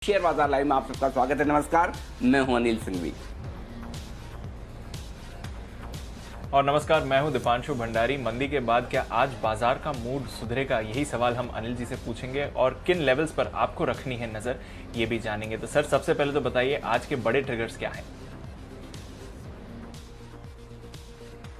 Share बाजार live में आप सबका स्वागत है। नमस्कार, मैं हूं अनिल सिंघवी। और नमस्कार, मैं हूं दीपांशु भंडारी। मंदी के बाद क्या आज बाजार का मूड सुधरेगा, यही सवाल हम अनिल जी से पूछेंगे और किन लेवल्स पर आपको रखनी है नजर, ये भी जानेंगे। तो सर, सबसे पहले तो बताइए आज के बड़े ट्रिगर्स क्या हैं?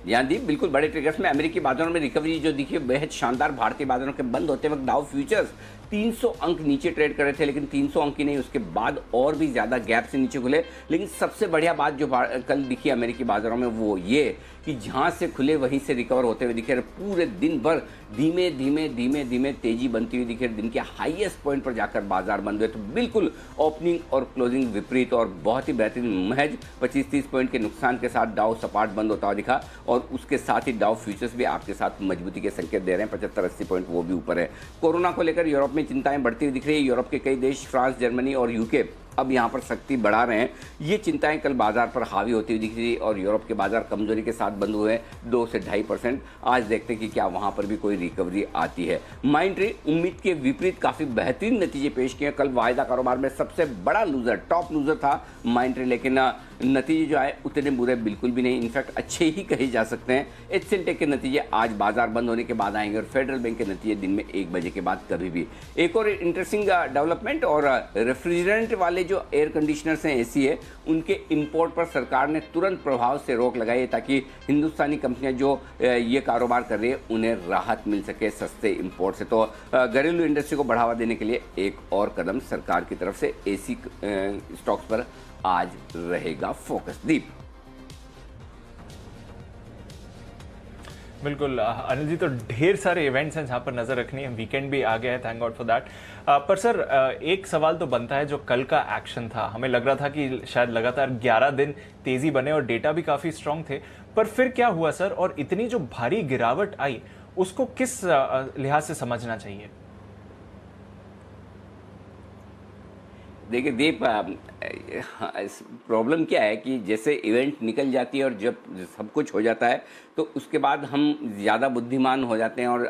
दीप, बिल्कुल बड़े ट्रिगर्स में अमेरिकी बाजारों में रिकवरी जो दिखी है बेहद शानदार। भारतीय बाजारों के बंद होते वक्त डाउ फ्यूचर्स 300 अंक नीचे ट्रेड कर रहे थे, लेकिन 300 अंक ही नहीं, उसके बाद और भी ज्यादा गैप से नीचे खुले। लेकिन सबसे बढ़िया बात जो कल दिखी अमेरिकी बाजारों में वो ये कि जहां से खुले वहीं से रिकवर होते हुए दिखे। पूरे दिन भर धीमे धीमे धीमे धीमे तेजी बनती हुई दिखे। दिन के हाईएस्ट पॉइंट पर जाकर बाजार बंद हुए तो बिल्कुल ओपनिंग और क्लोजिंग विपरीत और बहुत ही बेहतरीन। महज 25-30 पॉइंट के नुकसान के साथ डाउ सपाट बंद होता हुआ दिखा और उसके साथ ही डाउ फ्यूचर्स भी आपके साथ मजबूती के संकेत दे रहे हैं। 75-80 पॉइंट वो भी ऊपर है। कोरोना को लेकर यूरोप में चिंताएं बढ़ती हुई दिख रही है। यूरोप के कई देश, फ्रांस, जर्मनी और यूके अब यहां पर सख्ती बढ़ा रहे हैं। ये चिंताएं कल बाजार पर हावी होती हुई दिख रही और यूरोप के बाजार कमजोरी के साथ बंद हुए 2 से 2.5%। आज देखते हैं कि क्या वहां पर भी कोई रिकवरी आती है। माइंट्री उम्मीद के विपरीत काफी बेहतरीन नतीजे पेश किए। कल वायदा कारोबार में सबसे बड़ा लूजर, टॉप लूजर था माइंट्री, लेकिन नतीजे जो आए उतने बुरे बिल्कुल भी नहीं, इनफैक्ट अच्छे ही कहे जा सकते हैं। एचसेंटेक के नतीजे आज बाजार बंद होने के बाद आएंगे और फेडरल बैंक के नतीजे दिन में 1 बजे के बाद कभी भी। एक और इंटरेस्टिंग डेवलपमेंट, और रेफ्रिजरेंट वाले जो एयर कंडीशनर्स हैं, एसी है, उनके इंपोर्ट पर सरकार ने तुरंत प्रभाव से रोक लगाई है ताकि हिंदुस्तानी कंपनियां जो ये कारोबार कर रही है उन्हें राहत मिल सके सस्ते इंपोर्ट से। तो घरेलू इंडस्ट्री को बढ़ावा देने के लिए एक और कदम सरकार की तरफ से एसी स्टॉक्स पर आज रहेगा फोकस। दीप, बिल्कुल अनिल जी, तो ढेर सारे इवेंट्स हैं जहां पर नजर रखनी है। वीकेंड भी आ गया है, थैंक गॉड फॉर दैट। पर सर, एक सवाल तो बनता है, जो कल का एक्शन था, हमें लग रहा था कि शायद लगातार 11 दिन तेजी बने और डेटा भी काफी स्ट्रांग थे, पर फिर क्या हुआ सर? और इतनी जो भारी गिरावट आई उसको किस लिहाज से समझना चाहिए? देखिए दीप, प्रॉब्लम क्या है कि जैसे इवेंट निकल जाती है और जब सब कुछ हो जाता है तो उसके बाद हम ज़्यादा बुद्धिमान हो जाते हैं और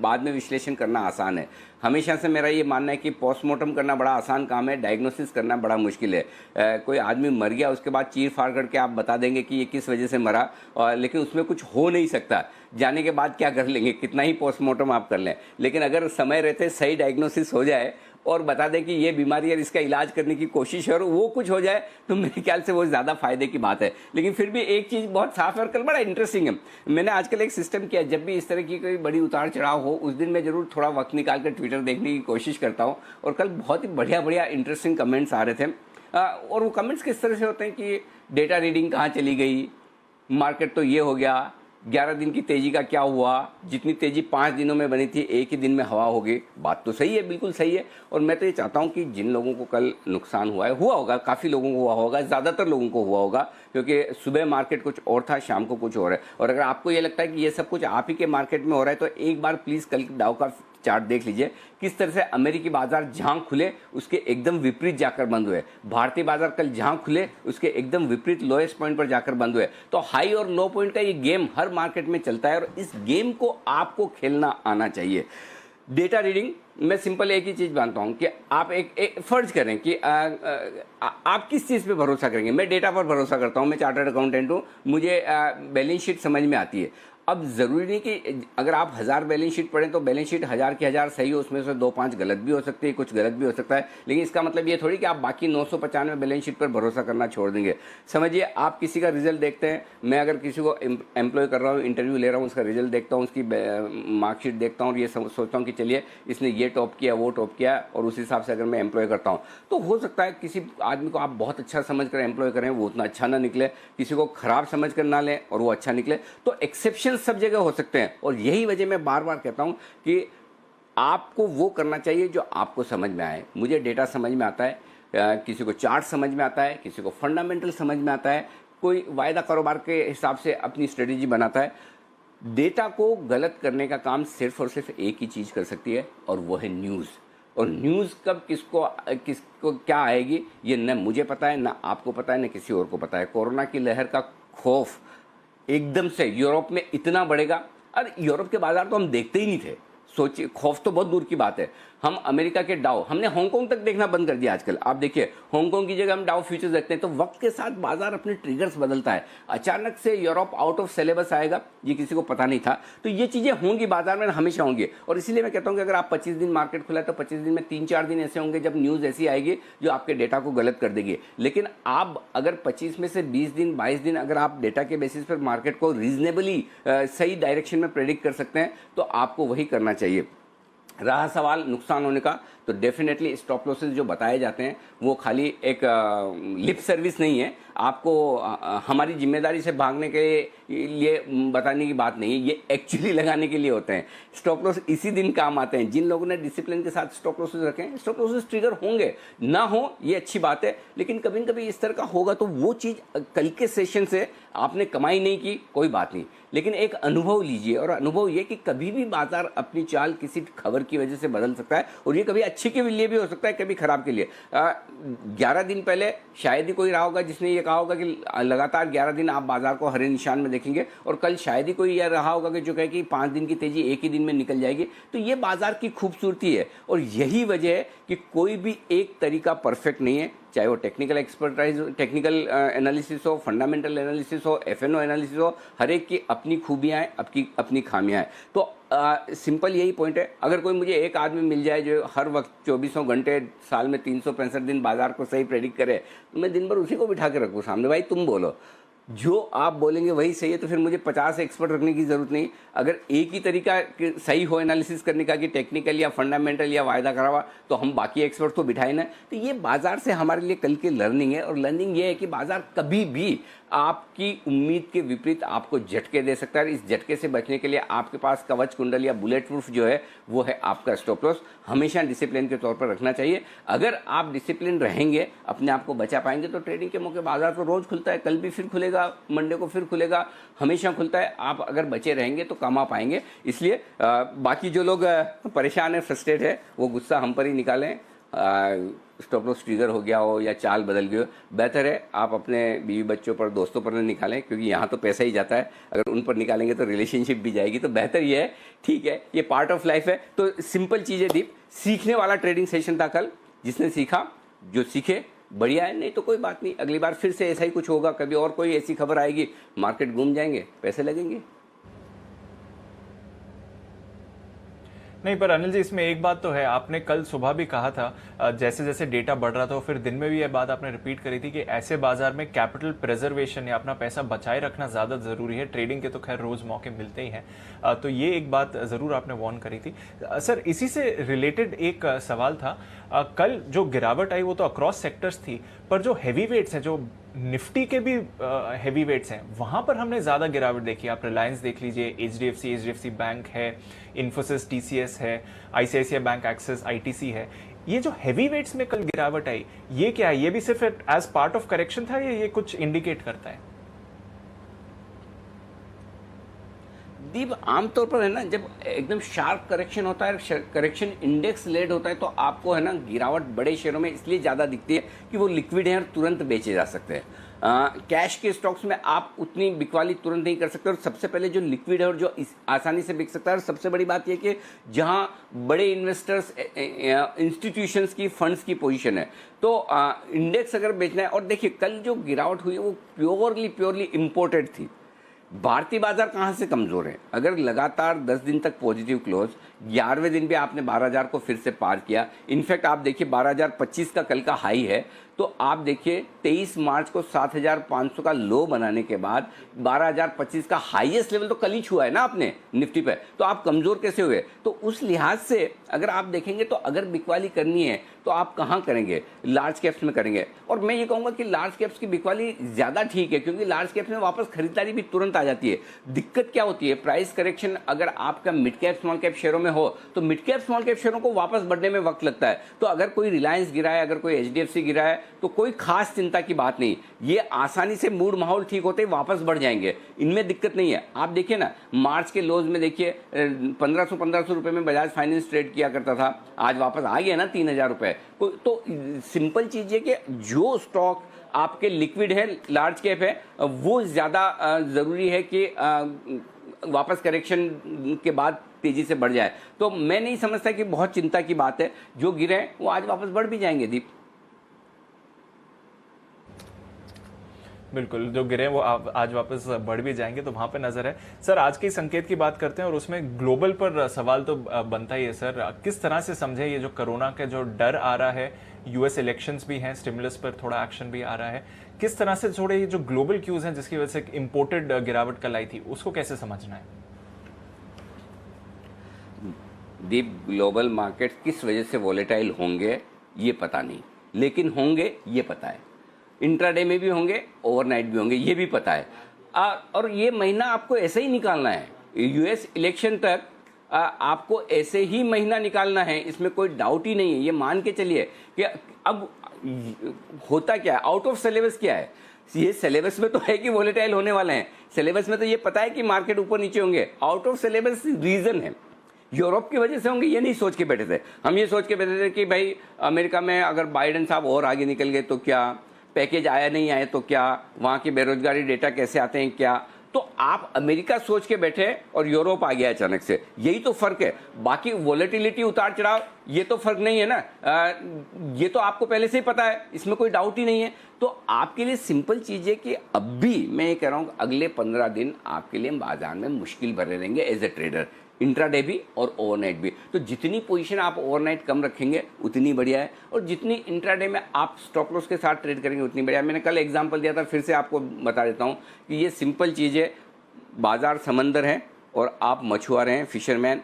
बाद में विश्लेषण करना आसान है। हमेशा से मेरा ये मानना है कि पोस्टमार्टम करना बड़ा आसान काम है, डायग्नोसिस करना बड़ा मुश्किल है। कोई आदमी मर गया, उसके बाद चीर फाड़ करके आप बता देंगे कि ये किस वजह से मरा, लेकिन उसमें कुछ हो नहीं सकता। जाने के बाद क्या कर लेंगे, कितना ही पोस्टमार्टम आप कर लें, लेकिन अगर समय रहते सही डायग्नोसिस हो जाए और बता दें कि ये बीमारी है, इसका इलाज करने की कोशिश है और वो कुछ हो जाए, तो मेरे ख्याल से वो ज़्यादा फायदे की बात है। लेकिन फिर भी एक चीज़ बहुत साफ है और कल बड़ा इंटरेस्टिंग है। मैंने आजकल एक सिस्टम किया, जब भी इस तरह की कोई बड़ी उतार चढ़ाव हो उस दिन मैं जरूर थोड़ा वक्त निकाल कर ट्विटर देखने की कोशिश करता हूँ। और कल बहुत ही बढ़िया बढ़िया इंटरेस्टिंग कमेंट्स आ रहे थे। और वो कमेंट्स किस तरह से होते हैं कि डेटा रीडिंग कहाँ चली गई, मार्केट तो ये हो गया, 11 दिन की तेजी का क्या हुआ, जितनी तेजी 5 दिनों में बनी थी एक ही दिन में हवा हो गई। बात तो सही है, बिल्कुल सही है। और मैं तो ये चाहता हूँ कि जिन लोगों को कल नुकसान हुआ है, हुआ होगा, काफ़ी लोगों को हुआ होगा, ज़्यादातर लोगों को हुआ होगा, क्योंकि सुबह मार्केट कुछ और था, शाम को कुछ और है। और अगर आपको ये लगता है कि ये सब कुछ आप ही के मार्केट में हो रहा है तो एक बार प्लीज़ कल डाउ का चार्ट देख लीजिए, किस तरह से अमेरिकी बाजार जहां खुले उसके एकदम विपरीत जाकर बंद हुए। भारतीय बाजार कल जहां खुले उसके एकदम विपरीत लोएस्ट पॉइंट पर जाकर बंद हुए। तो हाई और लो पॉइंट का ये गेम हर मार्केट में चलता है और इस गेम को आपको खेलना आना चाहिए। डेटा रीडिंग, मैं सिंपल एक ही चीज मानता हूं कि आप एक फर्ज करें कि आप किस चीज पे भरोसा करेंगे। मैं डेटा पर भरोसा करता हूं, मैं चार्टर्ड अकाउंटेंट हूं, मुझे बैलेंस शीट समझ में आती है। अब जरूरी नहीं कि अगर आप 1000 बैलेंस शीट पढ़ें तो बैलेंस शीट 1000 की 1000 सही हो, उसमें से 2-5 गलत भी हो सकती है, कुछ गलत भी हो सकता है। लेकिन इसका मतलब ये थोड़ी कि आप बाकी 995 बैलेंस शीट पर भरोसा करना छोड़ देंगे। समझिए, आप किसी का रिजल्ट देखते हैं, मैं अगर किसी को एम्प्लॉय कर रहा हूँ, इंटरव्यू ले रहा हूँ, उसका रिजल्ट देखता हूँ, उसकी मार्कशीट देखता हूँ और ये सोचता हूँ कि चलिए इसने ये टॉप किया, वो टॉप किया, और उस हिसाब से अगर मैं एम्प्लॉय करता हूँ तो हो सकता है किसी आदमी को आप बहुत अच्छा समझ कर एम्प्लॉय करें, वो उतना अच्छा ना निकले, किसी को खराब समझ कर ना लें और वो अच्छा निकले। तो एक्सेप्शन सब जगह हो सकते हैं और यही वजह मैं बार बार कहता हूं कि आपको वो करना चाहिए जो आपको समझ में आए। मुझे डेटा समझ में आता है, किसी को चार्ट समझ में आता है, किसी को फंडामेंटल समझ में आता है, कोई वायदा कारोबार के हिसाब से अपनी स्ट्रेटेजी बनाता है। डेटा को गलत करने का काम सिर्फ और सिर्फ एक ही चीज कर सकती है और वो है न्यूज़। और न्यूज़ कब किसको क्या आएगी ये न मुझे पता है, ना आपको पता है, ना किसी और को पता है। कोरोना की लहर का खौफ एकदम से यूरोप में इतना बढ़ेगा, अरे यूरोप के बाजार तो हम देखते ही नहीं थे, सोचिए, खौफ तो बहुत दूर की बात है। हम अमेरिका के डाउ, हमने हांगकांग तक देखना बंद कर दिया आजकल। आप देखिए हांगकांग की जगह हम डाउ फ्यूचर्स देखते हैं, तो वक्त के साथ बाजार अपने ट्रिगर्स बदलता है। अचानक से यूरोप आउट ऑफ सिलेबस आएगा, ये किसी को पता नहीं था, तो ये चीजें होंगी बाजार में, हमेशा होंगी। और इसीलिए मैं कहता हूं कि अगर आप 25 दिन मार्केट खुला है तो 25 दिन में 3-4 दिन ऐसे होंगे जब न्यूज ऐसी आएगी जो आपके डेटा को गलत कर देगी। लेकिन आप अगर 25 में से 20 दिन 22 दिन अगर आप डेटा के बेसिस पर मार्केट को रीजनेबली सही डायरेक्शन में प्रेडिक्ट कर सकते हैं तो आपको वही करना चाहिए। रहा सवाल नुकसान होने का, तो डेफिनेटली स्टॉप लॉसेस जो बताए जाते हैं वो खाली एक लिप सर्विस नहीं है, आपको हमारी जिम्मेदारी से भागने के लिए बताने की बात नहीं है, ये एक्चुअली लगाने के लिए होते हैं। स्टॉप लॉस इसी दिन काम आते हैं। जिन लोगों ने डिसिप्लिन के साथ स्टॉप लॉसेस रखें, स्टॉप लॉसेस ट्रिगर होंगे, ना हो ये अच्छी बात है, लेकिन कभी न कभी इस तरह का होगा तो वो चीज़ कल के सेशन से आपने कमाई नहीं की, कोई बात नहीं, लेकिन एक अनुभव लीजिए। और अनुभव ये कि कभी भी बाजार अपनी चाल किसी खबर की वजह से बदल सकता है, और ये कभी अच्छे के लिए भी हो सकता है, कभी खराब के लिए। 11 दिन पहले शायद ही कोई रहा होगा जिसने ये कहा होगा कि लगातार 11 दिन आप बाजार को हरे निशान में देखेंगे, और कल शायद ही कोई यह रहा होगा कि जो कहे कि 5 दिन की तेजी एक ही दिन में निकल जाएगी। तो ये बाजार की खूबसूरती है, और यही वजह है कि कोई भी एक तरीका परफेक्ट नहीं है, चाहे वो टेक्निकल एक्सपर्टाइज, टेक्निकल एनालिसिस हो, फंडामेंटल एनालिसिस हो, एफएनओ एनालिसिस हो, हर एक की अपनी खूबियाँ हैं, अपनी खामियाँ हैं। तो सिंपल यही पॉइंट है, अगर कोई मुझे एक आदमी मिल जाए जो हर वक्त 24 घंटे साल में 365 दिन बाजार को सही प्रेडिक्ट करे, तो मैं दिन भर उसी को बिठा के रखूँ सामने, भाई तुम बोलो, जो आप बोलेंगे वही सही है, तो फिर मुझे 50 एक्सपर्ट रखने की जरूरत नहीं। अगर एक ही तरीका सही हो एनालिसिस करने का कि टेक्निकल या फंडामेंटल या वायदा करा हुआ, तो हम बाकी एक्सपर्ट को बिठाए ना। तो ये बाजार से हमारे लिए कल की लर्निंग है, और लर्निंग ये है कि बाजार कभी भी आपकी उम्मीद के विपरीत आपको झटके दे सकता है। इस झटके से बचने के लिए आपके पास कवच कुंडल या बुलेट प्रूफ जो है वो है आपका स्टॉप लॉस, हमेशा डिसिप्लिन के तौर पर रखना चाहिए। अगर आप डिसिप्लिन रहेंगे, अपने आप को बचा पाएंगे, तो ट्रेडिंग के मौके बाजार तो रोज खुलता है, कल भी फिर खुलेगा, मंडे को फिर खुलेगा, हमेशा खुलता है। आप अगर बचे रहेंगे तो कमा पाएंगे। इसलिए बाकी जो लोग परेशान है, फ्रस्ट्रेट है, वो गुस्सा हम पर ही निकालें। स्टॉप लॉस ट्रिगर हो गया हो या चाल बदल गई हो, बेहतर है आप अपने बीवी बच्चों पर, दोस्तों पर न निकालें, क्योंकि यहाँ तो पैसा ही जाता है, अगर उन पर निकालेंगे तो रिलेशनशिप भी जाएगी। तो बेहतर ये है, ठीक है, ये पार्ट ऑफ लाइफ है। तो सिंपल चीज़ है दीप, सीखने वाला ट्रेडिंग सेशन था कल, जिसने सीखा, जो सीखे बढ़िया है, नहीं तो कोई बात नहीं, अगली बार फिर से ऐसा ही कुछ होगा, कभी और कोई ऐसी खबर आएगी, मार्केट घूम जाएंगे, पैसे लगेंगे। नहीं, पर अनिल जी इसमें एक बात तो है, आपने कल सुबह भी कहा था, जैसे जैसे डेटा बढ़ रहा था, फिर दिन में भी ये बात आपने रिपीट करी थी कि ऐसे बाजार में कैपिटल प्रिजर्वेशन या अपना पैसा बचाए रखना ज़्यादा ज़रूरी है। ट्रेडिंग के तो खैर रोज़ मौके मिलते ही हैं, तो ये एक बात ज़रूर आपने वार्न करी थी। सर, इसी से रिलेटेड एक सवाल था, कल जो गिरावट आई वो तो अक्रॉस सेक्टर्स थी, पर जो हैवी वेट्स हैं, जो निफ्टी के भी हैवी वेट्स हैं, वहां पर हमने ज़्यादा गिरावट देखी। आप रिलायंस देख लीजिए, एचडीएफसी बैंक है, इन्फोसिस टीसीएस है, आईसीआईसीआई बैंक, एक्सिस, आईटीसी है। ये जो हैवी वेट्स में कल गिरावट आई, ये क्या है? ये भी सिर्फ एज पार्ट ऑफ करेक्शन था या ये कुछ इंडिकेट करता है? दीप, आमतौर पर है ना, जब एकदम शार्प करेक्शन होता है, करेक्शन इंडेक्स लेड होता है, तो आपको है ना गिरावट बड़े शेयरों में इसलिए ज़्यादा दिखती है कि वो लिक्विड है और तुरंत बेचे जा सकते हैं। कैश के स्टॉक्स में आप उतनी बिकवाली तुरंत नहीं कर सकते, और सबसे पहले जो लिक्विड है और जो आसानी से बिक सकता है, और सबसे बड़ी बात यह कि जहां बड़े इन्वेस्टर्स, इंस्टीट्यूशंस की, फंड्स की पोजीशन है, तो इंडेक्स अगर बेचना है। और देखिए कल जो गिरावट हुई है वो प्योरली इम्पोर्टेड थी। भारतीय बाजार कहाँ से कमजोर है? अगर लगातार 10 दिन तक पॉजिटिव क्लोज, 11वें दिन भी आपने 12,000 को फिर से पार किया। इनफैक्ट आप देखिए 12,025 का कल का हाई है, तो आप देखिए 23 मार्च को 7,500 का लो बनाने के बाद 12,025 का हाईएस्ट लेवल तो कल ही छुआ है ना आपने निफ्टी पे, तो आप कमजोर कैसे हुए? तो उस लिहाज से अगर आप देखेंगे तो अगर बिकवाली करनी है तो आप कहाँ करेंगे? लार्ज कैप्स में करेंगे। और मैं ये कहूँगा कि लार्ज कैप्स की बिकवाली ज़्यादा ठीक है, क्योंकि लार्ज कैप्स में वापस खरीदारी भी तुरंत आ जाती है। दिक्कत क्या होती है? प्राइस करेक्शन अगर आपका मिड कैप स्मॉल कैप शेयरों में हो, तो मिड कैप स्मॉल कैप शेयरों को वापस बढ़ने में वक्त लगता है। तो अगर कोई रिलायंस गिरा है, अगर कोई एचडीएफसी गिरा है, तो कोई खास चिंता की बात नहीं, ये आसानी से मूड माहौल ठीक होते ही वापस बढ़ जाएंगे, इनमें दिक्कत नहीं है। आप देखिए ना, मार्च के लोज में देखिए 1500 रुपए में बजाज फाइनेंस ट्रेड किया करता था, आज वापस आ गया ना 3,000 रुपए। तो सिंपल चीज है कि जो स्टॉक आपके लिक्विड है, लार्ज कैप है, वो ज्यादा जरूरी है कि वापस करेक्शन के बाद तेजी से बढ़ जाए, तो मैं नहीं समझता कि बहुत चिंता की बात है। जो गिरे हैं वो आज वापस बढ़ भी जाएंगे दीप। बिल्कुल, जो गिरे वो आज वापस बढ़ भी जाएंगे, तो वहां पे नजर है। सर, आज के संकेत की बात करते हैं और उसमें ग्लोबल पर सवाल तो बनता ही है सर। किस तरह से समझे ये जो कोरोना का जो डर आ रहा है, यूएस इलेक्शंस भी हैं, स्टिमुलस पर थोड़ा एक्शन भी आ रहा है, किस तरह से थोड़े ये जो ग्लोबल क्यूज हैं जिसकी वजह से इंपोर्टेड गिरावट कल आई थी, उसको कैसे समझना है? दीप, ग्लोबल मार्केट किस वजह से वॉलेटाइल होंगे ये पता नहीं, लेकिन होंगे ये पता है। इंट्राडे में भी होंगे, ओवरनाइट भी होंगे, ये भी पता है। और ये महीना आपको ऐसे ही निकालना है, यूएस इलेक्शन तक आपको ऐसे ही महीना निकालना है, इसमें कोई डाउट ही नहीं है। ये मान के चलिए कि अब होता क्या है, आउट ऑफ सिलेबस क्या है। ये सिलेबस में तो है कि वॉलेटाइल होने वाले हैं, सिलेबस में तो ये पता है कि मार्केट ऊपर नीचे होंगे। आउट ऑफ सिलेबस रीजन है, यूरोप की वजह से होंगे, ये नहीं सोच के बैठे थे हम। ये सोच के बैठे थे कि भाई अमेरिका में अगर बाइडेन साहब और आगे निकल गए तो क्या, पैकेज आया नहीं आए तो क्या, वहाँ की बेरोजगारी डेटा कैसे आते हैं क्या। तो आप अमेरिका सोच के बैठे और यूरोप आ गया अचानक से, यही तो फर्क है। बाकी वॉलेटिलिटी उतार चढ़ाव ये तो फर्क नहीं है ना, ये तो आपको पहले से ही पता है, इसमें कोई डाउट ही नहीं है। तो आपके लिए सिंपल चीज़ है कि अब भी मैं ये कह रहा हूँ अगले 15 दिन आपके लिए बाजार में मुश्किल भरे रहेंगे एज ए ट्रेडर, इंट्राडे भी और ओवरनाइट भी। तो जितनी पोजीशन आप ओवरनाइट कम रखेंगे उतनी बढ़िया है, और जितनी इंट्राडे में आप स्टॉप लॉस के साथ ट्रेड करेंगे उतनी बढ़िया है। मैंने कल एग्जांपल दिया था, फिर से आपको बता देता हूं कि ये सिंपल चीज़ है। बाजार समंदर है और आप मछुआरे हैं, फिशरमैन।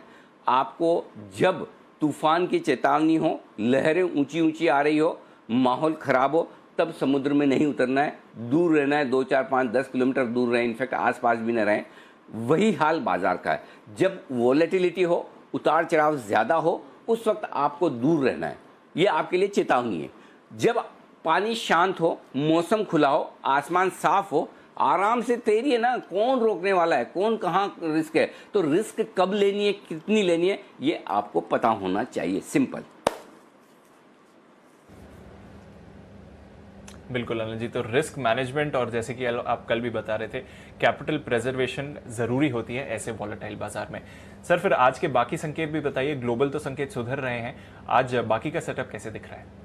आपको जब तूफान की चेतावनी हो, लहरें ऊंची ऊंची आ रही हो, माहौल खराब हो, तब समुद्र में नहीं उतरना है, दूर रहना है, 2, 4, 5, 10 किलोमीटर दूर रहें, इनफैक्ट आसपास भी न रहें। वही हाल बाजार का है। जब वॉलेटिलिटी हो, उतार चढ़ाव ज़्यादा हो, उस वक्त आपको दूर रहना है, ये आपके लिए चेतावनी है। जब पानी शांत हो, मौसम खुला हो, आसमान साफ हो, आराम से तैरिए ना, कौन रोकने वाला है, कौन कहाँ रिस्क है। तो रिस्क कब लेनी है, कितनी लेनी है, ये आपको पता होना चाहिए, सिंपल। बिल्कुल अनिल जी, तो रिस्क मैनेजमेंट और जैसे कि आप कल भी बता रहे थे, कैपिटल प्रेजर्वेशन जरूरी होती है ऐसे वॉलेटाइल बाजार में। सर, फिर आज के बाकी संकेत भी बताइए। ग्लोबल तो संकेत सुधर रहे हैं, आज बाकी का सेटअप कैसे दिख रहा है?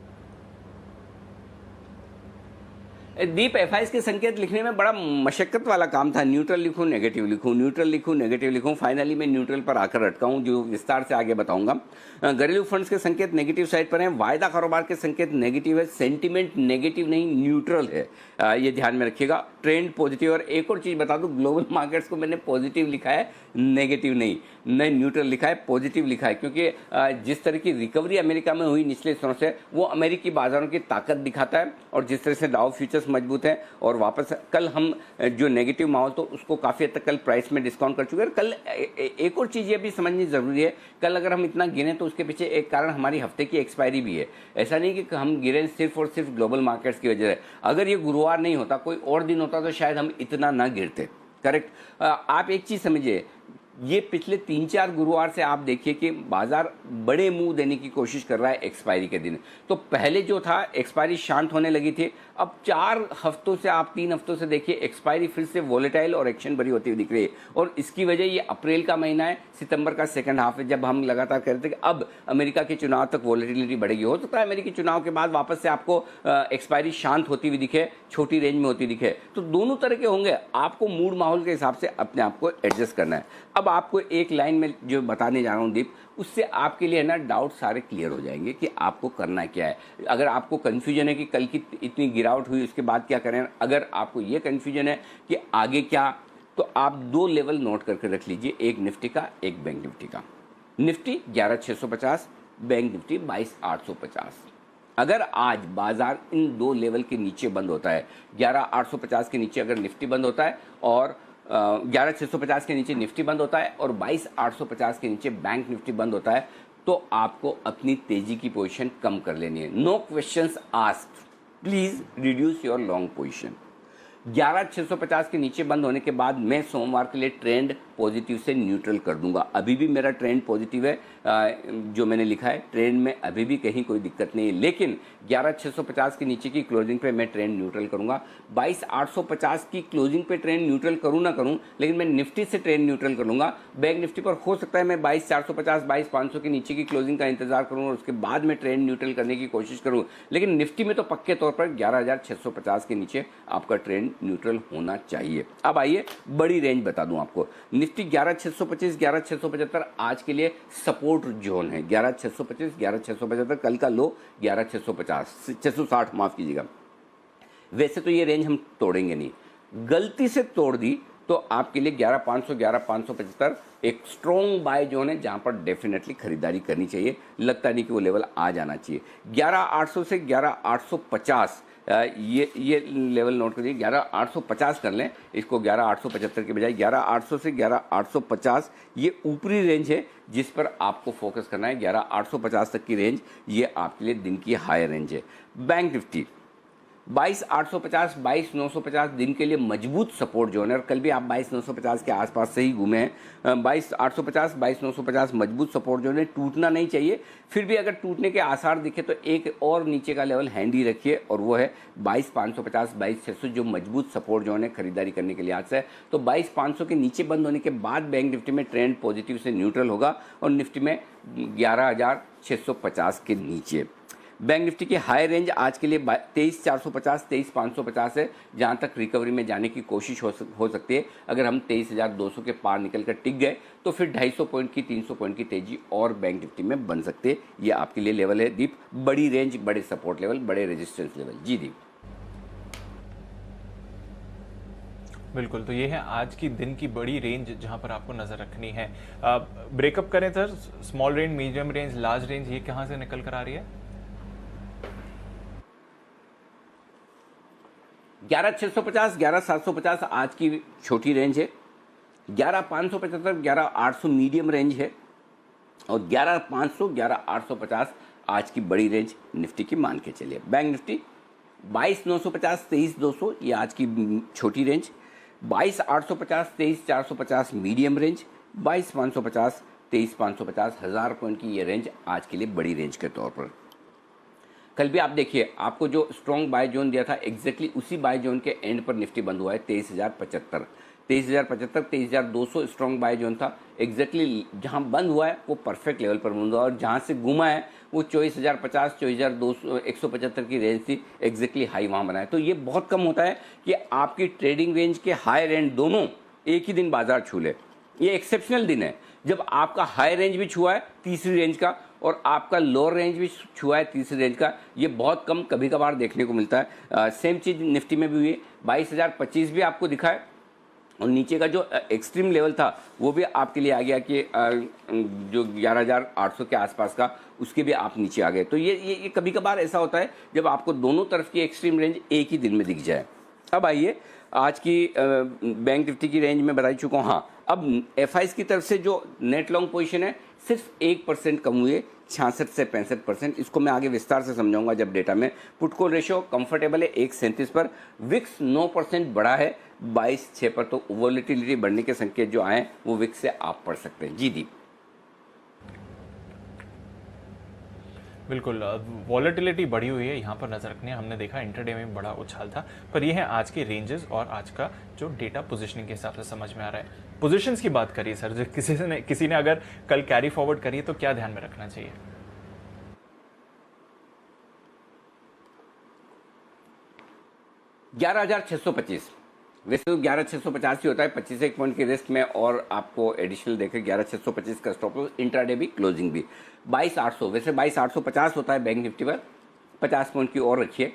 दीप, एफआईएस के संकेत लिखने में बड़ा मशक्कत वाला काम था। न्यूट्रल लिखूं, नेगेटिव लिखूं, न्यूट्रल लिखूं, नेगेटिव लिखूं, फाइनली मैं न्यूट्रल पर आकर अटका हूं, जो विस्तार से आगे बताऊंगा। घरेलू फंड्स के संकेत नेगेटिव साइड पर हैं, वायदा कारोबार के संकेत नेगेटिव है, सेंटीमेंट नेगेटिव नहीं न्यूट्रल है, ये ध्यान में रखिएगा। Trend positive. और एक और चीज़ बता दूं, ग्लोबल मार्केट्स को मैंने पॉजिटिव लिखा है, नेगेटिव नहीं न्यूट्रल लिखा है, पॉजिटिव लिखा है, क्योंकि जिस तरह की रिकवरी अमेरिका में हुई निचले स्तरों से, वो अमेरिकी बाजारों की ताकत दिखाता है। और जिस तरह से डाउ फ्यूचर्स मजबूत है और वापस कल हम जो नेगेटिव माहौल तो उसको काफ़ी हद तक कल प्राइस में डिस्काउंट कर चुके हैं। कल एक और चीज़ ये भी समझनी ज़रूरी है, कल अगर हम इतना गिने तो उसके पीछे एक कारण हमारी हफ्ते की एक्सपायरी भी है। ऐसा नहीं कि हम गिरे सिर्फ और सिर्फ ग्लोबल मार्केट्स की वजह से। अगर ये गुरुवार नहीं होता, कोई और दिन होता, तो शायद हम इतना ना गिरते। करेक्ट। आप एक चीज़ समझिए, ये पिछले 3-4 गुरुवार से आप देखिए कि बाजार बड़े मुंह देने की कोशिश कर रहा है एक्सपायरी के दिन। तो पहले जो था एक्सपायरी शांत होने लगी थी, अब 4 हफ्तों से, आप 3 हफ्तों से देखिए एक्सपायरी फिर से वॉलेटाइल और एक्शन भरी होती हुई दिख रही है। और इसकी वजह ये अप्रैल का महीना है, सितंबर का सेकंड हाफ है, जब हम लगातार कह रहे थे कि अब अमेरिका के चुनाव तक वॉलेटिलिटी बढ़ेगी। हो सकता है अमेरिकी चुनाव के बाद वापस से आपको एक्सपायरी शांत होती हुई दिखे, छोटी रेंज में होती दिखे। तो दोनों तरह के होंगे, आपको मूड माहौल के हिसाब से अपने आप को एडजस्ट करना है। अब आपको एक लाइन में जो बताने जा रहा हूँ दीप, उससे आपके लिए है ना डाउट सारे क्लियर हो जाएंगे कि आपको करना क्या है। अगर आपको कन्फ्यूजन है कि कल की इतनी गिरावट हुई उसके बाद क्या करें, अगर आपको ये कन्फ्यूजन है कि आगे क्या, तो आप 2 लेवल नोट करके रख लीजिए, एक निफ्टी का, एक बैंक निफ्टी का। Nifty 11,650, bank Nifty 22,850। अगर आज बाजार इन 2 लेवल के नीचे बंद होता है, 11,850 के नीचे अगर निफ्टी बंद होता है और 11,650 के नीचे निफ्टी बंद होता है और 22,850 के नीचे बैंक निफ्टी बंद होता है, तो आपको अपनी तेजी की पोजीशन कम कर लेनी है। No questions asked, please reduce your long position. 11,650 के नीचे बंद होने के बाद मैं सोमवार के लिए ट्रेंड पॉजिटिव से न्यूट्रल कर दूंगा। अभी भी मेरा ट्रेंड पॉजिटिव है, जो मैंने लिखा है ट्रेंड में अभी भी कहीं कोई दिक्कत नहीं है, लेकिन 11650 के नीचे की क्लोजिंग पे मैं ट्रेंड न्यूट्रल करूंगा। 22850 की क्लोजिंग पे ट्रेंड न्यूट्रल करूं ना करूं, लेकिन मैं निफ्टी से ट्रेंड न्यूट्रल कर लूंगा। बैंक निफ्टी पर हो सकता है मैं 22450 22500 के नीचे की क्लोजिंग का इंतजार करूं और उसके बाद में ट्रेंड न्यूट्रल करने की कोशिश करूं, लेकिन निफ्टी में तो पक्के तौर पर 11650 के नीचे आपका ट्रेंड न्यूट्रल होना चाहिए। अब आइए बड़ी रेंज बता दूं आपको। निफ्टी 11625 11675 आज के लिए सपोर्ट जोन है। 11625 11675, कल का लो 11650 660 माफ कीजिएगा। वैसे तो ये रेंज हम तोड़ेंगे नहीं, गलती से तोड़ दी तो आपके लिए 11500 11575 एक स्ट्रॉन्ग बाय जोन है, जहां पर डेफिनेटली खरीदारी करनी चाहिए। लगता नहीं कि वो लेवल आ जाना चाहिए। 11800 से 11850 ये लेवल नोट करिए। 11850 कर लें इसको, 11875 के बजाय 11800 से 11850 ये ऊपरी रेंज है जिस पर आपको फोकस करना है। 11850 तक की रेंज ये आपके लिए दिन की हाई रेंज है। बैंक निफ्टी 22850 22950 दिन के लिए मजबूत सपोर्ट जोन है, और कल भी आप 22950 के आसपास से ही घूमे हैं। 22850 22950 मजबूत सपोर्ट जोन है, टूटना नहीं चाहिए। फिर भी अगर टूटने के आसार दिखे तो एक और नीचे का लेवल हैंडी रखिए, और वो है 22550 22600 जो मजबूत सपोर्ट जोन है खरीदारी करने के लिहाज से। तो 22500 के नीचे बंद होने के बाद बैंक निफ्टी में ट्रेंड पॉजिटिव से न्यूट्रल होगा, और निफ्टी में 11650 के नीचे। बैंक निफ्टी की हाई रेंज आज के लिए 23450 23550 है, जहां तक रिकवरी में जाने की कोशिश हो सकती है। अगर हम 23200 के पार निकलकर टिक गए तो फिर 250 पॉइंट की 300 पॉइंट की तेजी और बैंक निफ्टी में बन सकते हैं। ये आपके लिए लेवल है दीप, बड़ी रेंज, बड़े सपोर्ट लेवल, बड़े रेजिस्टेंस लेवल। जी दीप। बिल्कुल, तो ये है आज की दिन की बड़ी रेंज जहां पर आपको नजर रखनी है। ब्रेकअप करें sir, small range, medium range, large range, ये कहां से निकल कर आ रही है? 11650 11750 आज की छोटी रेंज है। 11575 11800 मीडियम रेंज है, और 11500 11850 आज की बड़ी रेंज निफ्टी की मान के चलिए। बैंक निफ्टी 22950 23200 ये आज की छोटी रेंज, 22850 23450 मीडियम रेंज, 22550 23550 1000 पॉइंट की ये रेंज आज के लिए बड़ी रेंज के तौर पर। कल भी आप देखिए, आपको जो स्ट्रॉन्ग बाय जोन दिया था एग्जैक्टली उसी बाय जोन के एंड पर निफ्टी बंद हुआ है 23075 23200 स्ट्रॉन्ग बाय जोन था। एग्जैक्टली जहां बंद हुआ है वो परफेक्ट लेवल पर बंद हुआ, और जहां से घुमा है वो 24050 24200 175 की रेंज थी, एग्जैक्टली हाई वहां बना है। तो ये बहुत कम होता है कि आपकी ट्रेडिंग रेंज के हाई रेंज दोनों एक ही दिन बाजार छू ले। ये एक्सेप्शनल दिन है जब आपका हाई रेंज भी छुआ है तीसरी रेंज का, और आपका लोअर रेंज भी छुआ है तीसरी रेंज का। ये बहुत कम कभी कभार देखने को मिलता है। सेम चीज़ निफ्टी में भी हुई है। 22025 भी आपको दिखा है, और नीचे का जो एक्सट्रीम लेवल था वो भी आपके लिए आ गया कि जो 11800 के आसपास का, उसके भी आप नीचे आ गए। तो ये कभी कभार ऐसा होता है जब आपको दोनों तरफ की एक्सट्रीम रेंज एक ही दिन में दिख जाए। अब आइए आज की बैंक निफ्टी की रेंज में बता चुका हूँ। हाँ, अब एफआईज की तरफ से जो नेट लॉन्ग पोजीशन है सिर्फ 1% कम हुए, 66 से 65%। इसको मैं आगे विस्तार से समझाऊंगा जब डेटा में। पुट कॉल रेशियो कंफर्टेबल है 137 पर। विक्स 9% बढ़ा है 22.6 पर। तो वॉलेटिलिटी बढ़ने के संकेत जो आए वो विक्स से आप पढ़ सकते हैं। जी दीप। बिल्कुल, वॉलेटिलिटी बढ़ी हुई है, यहाँ पर नजर रखनी है। हमने देखा इंटरडे में बड़ा उछाल था, पर ये है आज के रेंजेस और आज का जो डेटा पोजीशनिंग के हिसाब से समझ में आ रहा है। पोजीशंस की बात करिए सर, जो किसी ने अगर कल कैरी फॉरवर्ड करी तो क्या ध्यान में रखना चाहिए? 11625 वैसे तो 11650 ही होता है, 25 एक पॉइंट की रिस्क में, और आपको एडिशनल देखे 11625 का स्टॉप लॉस, इंट्राडे भी, क्लोजिंग भी। 22800 वैसे 22850 होता है बैंक निफ्टी पर, 50 पॉइंट की और रखिए।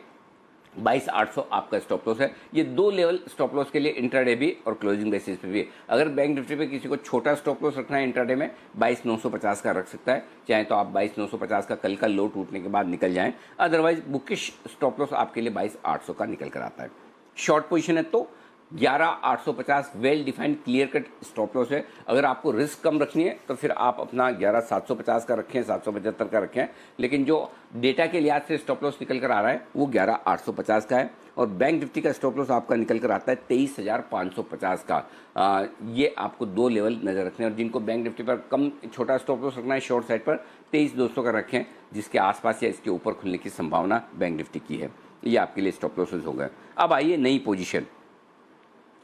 22800 आपका स्टॉप लॉस है। ये दो लेवल स्टॉप लॉस के लिए इंट्राडे भी और क्लोजिंग बेसिस पे भी। अगर बैंक निफ्टी पे किसी को छोटा स्टॉप लॉस रखना है इंट्राडे में 22950 का रख सकता है, चाहे तो आप 22950 का कल का लो टूटने के बाद निकल जाएं। अदरवाइज बुकिश स्टॉप लॉस आपके लिए 22800 का निकल कर आता है। शॉर्ट पोजीशन है तो 11,850 well defined clear cut stop loss है। अगर आपको रिस्क कम रखनी है तो फिर आप अपना 11,750 का रखें, 775 का रखें, लेकिन जो डेटा के लिहाज से स्टॉप लॉस निकल कर आ रहा है वो 11,850 का है। और बैंक निफ्टी का स्टॉप लॉस आपका निकल कर आता है 23,550 का। ये आपको दो लेवल नजर रखने हैं, और जिनको बैंक निफ्टी पर कम छोटा स्टॉप लॉस रखना है शॉर्ट साइड पर 23,200 का रखें, जिसके आसपास या इसके ऊपर खुलने की संभावना बैंक निफ्टी की है। ये आपके लिए स्टॉप लॉसेस हो गए। अब आइए नई पोजीशन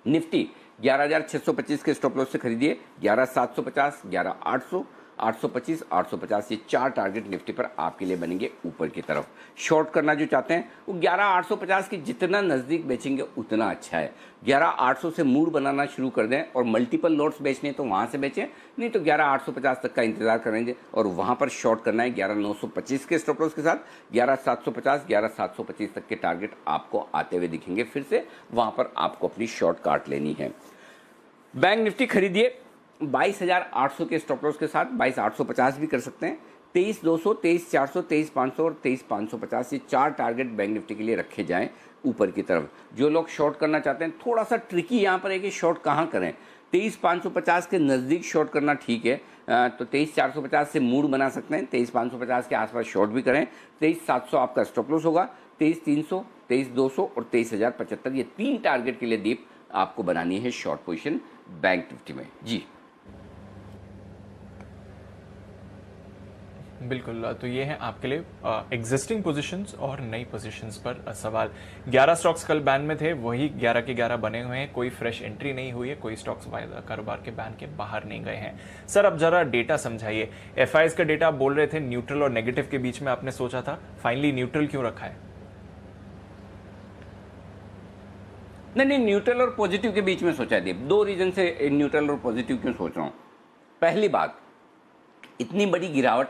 निफ्टी 11,625 के स्टॉप लॉस से खरीदिए, 11,750, 11,800, 825, 850, ये चार टारगेट निफ्टी पर आपके लिए बनेंगे ऊपर की तरफ। शॉर्ट करना जो चाहते हैं वो 11,850 के जितना नज़दीक बेचेंगे उतना अच्छा है। 11,800 से मूड बनाना शुरू कर दें और मल्टीपल लॉट्स बेचने तो वहाँ से बेचें, नहीं तो 11,850 तक का इंतजार करेंगे और वहाँ पर शॉर्ट करना है 11,925 के स्टॉप लॉस के साथ। 11,750, 11,725 तक के टारगेट आपको आते हुए दिखेंगे फिर से, वहाँ पर आपको अपनी शॉर्ट काट लेनी है। बैंक निफ्टी खरीदिए 22,800 के स्टॉप लॉस के साथ, 22,850 भी कर सकते हैं। 23,200, 23,400, 23,500 और 23,550 ये चार टारगेट बैंक निफ्टी के लिए रखे जाएं ऊपर की तरफ। जो लोग शॉर्ट करना चाहते हैं, थोड़ा सा ट्रिकी यहाँ पर है कि शॉर्ट कहाँ करें। 23,550 के नज़दीक शॉर्ट करना ठीक है, तो 23,450 से मूड बना सकते हैं, 23,550 के आसपास शॉर्ट भी करें। 23,700 आपका स्टॉप लॉस होगा, 23,300, 23,200 और 23,075 ये तीन टारगेट के लिए दीप आपको बनानी है शॉर्ट पोजीशन बैंक निफ्टी में। जी बिल्कुल, तो ये है आपके लिए एग्जिस्टिंग पोजीशंस और नई पोजीशंस पर सवाल। 11 स्टॉक्स कल बैन में थे, वही 11 के 11 बने हुए हैं, कोई फ्रेश एंट्री नहीं हुई है, कोई स्टॉक्स कारोबार के बैन के बाहर नहीं गए हैं। सर अब जरा डेटा समझाइए, एफआईएस का डेटा आप बोल रहे थे न्यूट्रल और नेगेटिव के बीच में आपने सोचा था, फाइनली न्यूट्रल क्यों रखा है? नहीं, न्यूट्रल और पॉजिटिव के बीच में सोचा दीप। दो रीजन से न्यूट्रल और पॉजिटिव क्यों सोच रहा हूँ। पहली बात, इतनी बड़ी गिरावट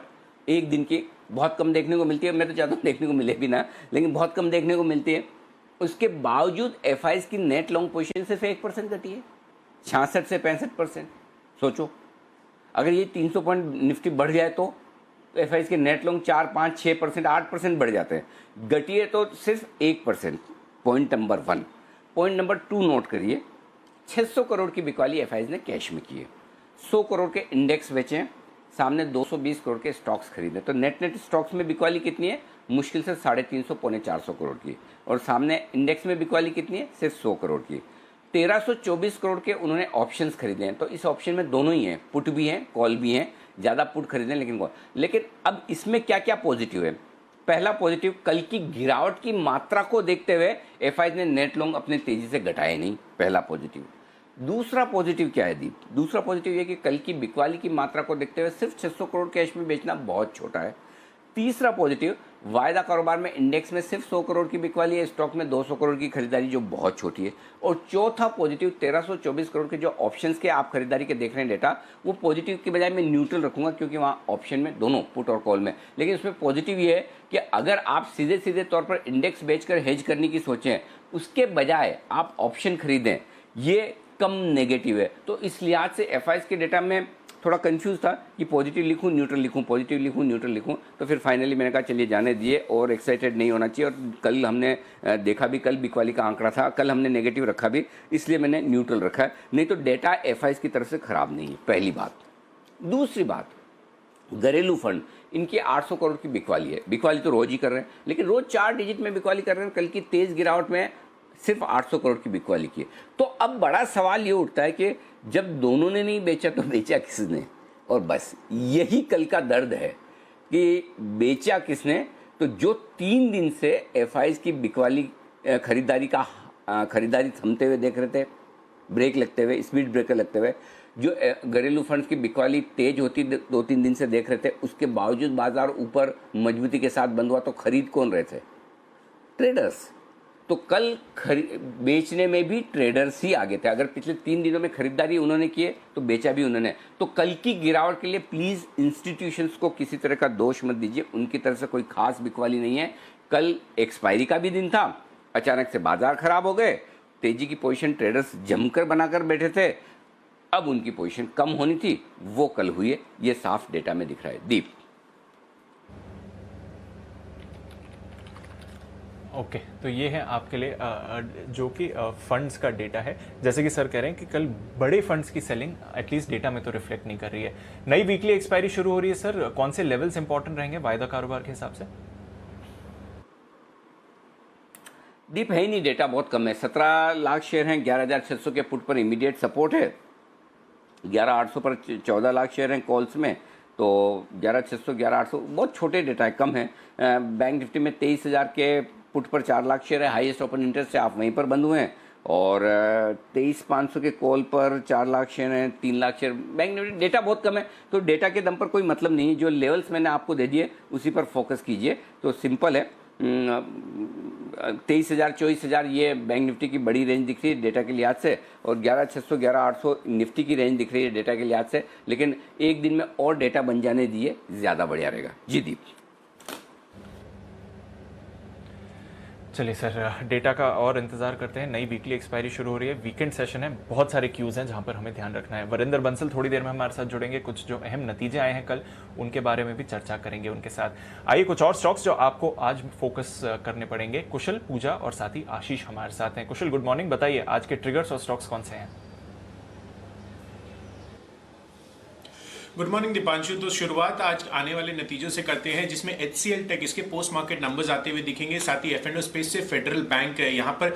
एक दिन की बहुत कम देखने को मिलती है। मैं तो चाहता हूँ देखने को मिले भी ना, लेकिन बहुत कम देखने को मिलती है। उसके बावजूद एफआईएस की नेट लॉन्ग पोजीशन सिर्फ 1% घटी है, 66 से 65%। सोचो, अगर ये 300 पॉइंट निफ्टी बढ़ जाए तो एफआईएस के नेट लॉन्ग 4, 5, 6%, 8% बढ़ जाते हैं। घटी है तो सिर्फ 1%। Point number 1। Point number 2 note करिए, 600 करोड़ की बिकवाली एफआईएस ने कैश में की है। 100 करोड़ के इंडेक्स बेचे, सामने 220 करोड़ के स्टॉक्स खरीदे, तो नेट स्टॉक्स में बिकवाली कितनी है? मुश्किल से 350, पौने 400 करोड़ की। और सामने इंडेक्स में बिकवाली कितनी है? सिर्फ 100 करोड़ की। 1324 करोड़ के उन्होंने ऑप्शंस खरीदे हैं, तो इस ऑप्शन में दोनों ही हैं, पुट भी हैं, कॉल भी हैं। ज़्यादा पुट खरीदे लेकिन कॉल। लेकिन अब इसमें क्या क्या पॉजिटिव है? पहला पॉजिटिव, कल की गिरावट की मात्रा को देखते हुए एफआईएस ने नेट लॉन्ग अपने तेजी से घटाए नहीं, पहला पॉजिटिव। दूसरा पॉजिटिव क्या है दीप? दूसरा पॉजिटिव ये कि कल की बिकवाली की मात्रा को देखते हुए सिर्फ 600 करोड़ कैश में बेचना बहुत छोटा है। तीसरा पॉजिटिव, वायदा कारोबार में इंडेक्स में सिर्फ 100 करोड़ की बिकवाली है, स्टॉक में 200 करोड़ की खरीदारी जो बहुत छोटी है। और चौथा पॉजिटिव, 1324 करोड़ के जो ऑप्शंस के आप खरीदारी के देख रहे हैं डेटा, वो पॉजिटिव की बजाय मैं न्यूट्रल रखूंगा, क्योंकि वहाँ ऑप्शन में दोनों पुट और कॉल में। लेकिन उसमें पॉजिटिव ये है कि अगर आप सीधे सीधे तौर पर इंडेक्स बेचकर हेज करने की सोचें, उसके बजाय आप ऑप्शन खरीदें, ये कम नेगेटिव है। तो इस लिहाज से एफआईएस के डेटा में थोड़ा कंफ्यूज था कि पॉजिटिव लिखूं न्यूट्रल लिखूं, पॉजिटिव लिखूं न्यूट्रल लिखूं। तो फिर फाइनली मैंने कहा चलिए जाने दिए, और एक्साइटेड नहीं होना चाहिए। और कल हमने देखा भी, कल बिकवाली का आंकड़ा था, कल हमने नेगेटिव रखा भी, इसलिए मैंने न्यूट्रल रखा है। नहीं तो डेटा एफआईएस की तरफ से खराब नहीं है, पहली बात। दूसरी बात, घरेलू फंड, इनकी 800 करोड़ की बिकवाली है। बिकवाली तो रोज ही कर रहे हैं, लेकिन रोज 4 डिजिट में बिकवाली कर रहे हैं। कल की तेज गिरावट में सिर्फ 800 करोड़ की बिकवाली की। तो अब बड़ा सवाल ये उठता है कि जब दोनों ने नहीं बेचा तो बेचा किसने? और बस यही कल का दर्द है कि बेचा किसने। तो जो 3 दिन से एफआईएस की बिकवाली खरीदारी थमते हुए देख रहे थे, ब्रेक लगते हुए, स्पीड ब्रेकर लगते हुए, जो घरेलू फंड्स की बिकवाली तेज होती 2-3 दिन से देख रहे थे, उसके बावजूद बाजार ऊपर मजबूती के साथ बंद हुआ, तो खरीद कौन रहे थे? ट्रेडर्स। तो कल बेचने में भी ट्रेडर्स ही आगे थे। अगर पिछले 3 दिनों में खरीदारी उन्होंने की है तो बेचा भी उन्होंने। तो कल की गिरावट के लिए प्लीज इंस्टीट्यूशंस को किसी तरह का दोष मत दीजिए, उनकी तरफ से कोई खास बिकवाली नहीं है। कल एक्सपायरी का भी दिन था, अचानक से बाजार खराब हो गए, तेजी की पोजीशन ट्रेडर्स जमकर बनाकर बैठे थे, अब उनकी पोजीशन कम होनी थी, वो कल हुई है। ये साफ डेटा में दिख रहा है। दीप, ओके तो ये है आपके लिए जो कि फंड्स का डेटा है। जैसे कि सर कह रहे हैं कि कल बड़े फंड्स की सेलिंग एटलीस्ट डेटा में तो रिफ्लेक्ट नहीं कर रही है। नई वीकली एक्सपायरी शुरू हो रही है सर, कौन से लेवल्स इंपॉर्टेंट रहेंगे वायदा कारोबार के हिसाब से? डीप है ही नहीं, डेटा बहुत कम है। 17 लाख शेयर हैं, 11,600 के पुट पर इमीडिएट सपोर्ट है, 11,800 पर 14 लाख शेयर हैं कॉल्स में, तो 11,600 11,800 बहुत छोटे डेटा है, कम है। बैंक निफ्टी में 23,000 के पुट पर 4 लाख शेयर है, हाईएस्ट ओपन इंटरेस्ट से आप वहीं पर बंद हुए हैं। और 23,500 के कॉल पर 4 लाख शेयर हैं, 3 lakh share bank Nifty. Data बहुत कम है, तो डेटा के दम पर कोई मतलब नहीं है। जो लेवल्स मैंने आपको दे दिए उसी पर फोकस कीजिए, तो सिंपल है। 23,000 24,000 ये बैंक निफ्टी की बड़ी रेंज दिख रही है डेटा के लिहाज से, और 11,600 11,800 निफ्टी की रेंज दिख रही है डेटा के लिहाज से। लेकिन एक दिन में और डेटा बन जाने दिए, ज़्यादा बढ़िया रहेगा। जी दीप। चलिए सर, डेटा का और इंतजार करते हैं। नई वीकली एक्सपायरी शुरू हो रही है, वीकेंड सेशन है, बहुत सारे क्यूज हैं जहां पर हमें ध्यान रखना है। वरिंदर बंसल थोड़ी देर में हमारे साथ जुड़ेंगे, कुछ जो अहम नतीजे आए हैं कल उनके बारे में भी चर्चा करेंगे उनके साथ। आइए कुछ और स्टॉक्स जो आपको आज फोकस करने पड़ेंगे। कुशल, पूजा और साथ ही आशीष हमारे साथ हैं। कुशल, गुड मॉर्निंग, बताइए आज के ट्रिगर्स और स्टॉक्स कौन से हैं? Good morning Deepanshu. तो शुरुआत आज आने वाले नतीजों से करते हैं, जिसमें HCL टेक इसके पोस्ट मार्केट नंबर्स आते हुए दिखेंगे। साथ ही F&O स्पेस से फेडरल बैंक है, यहाँ पर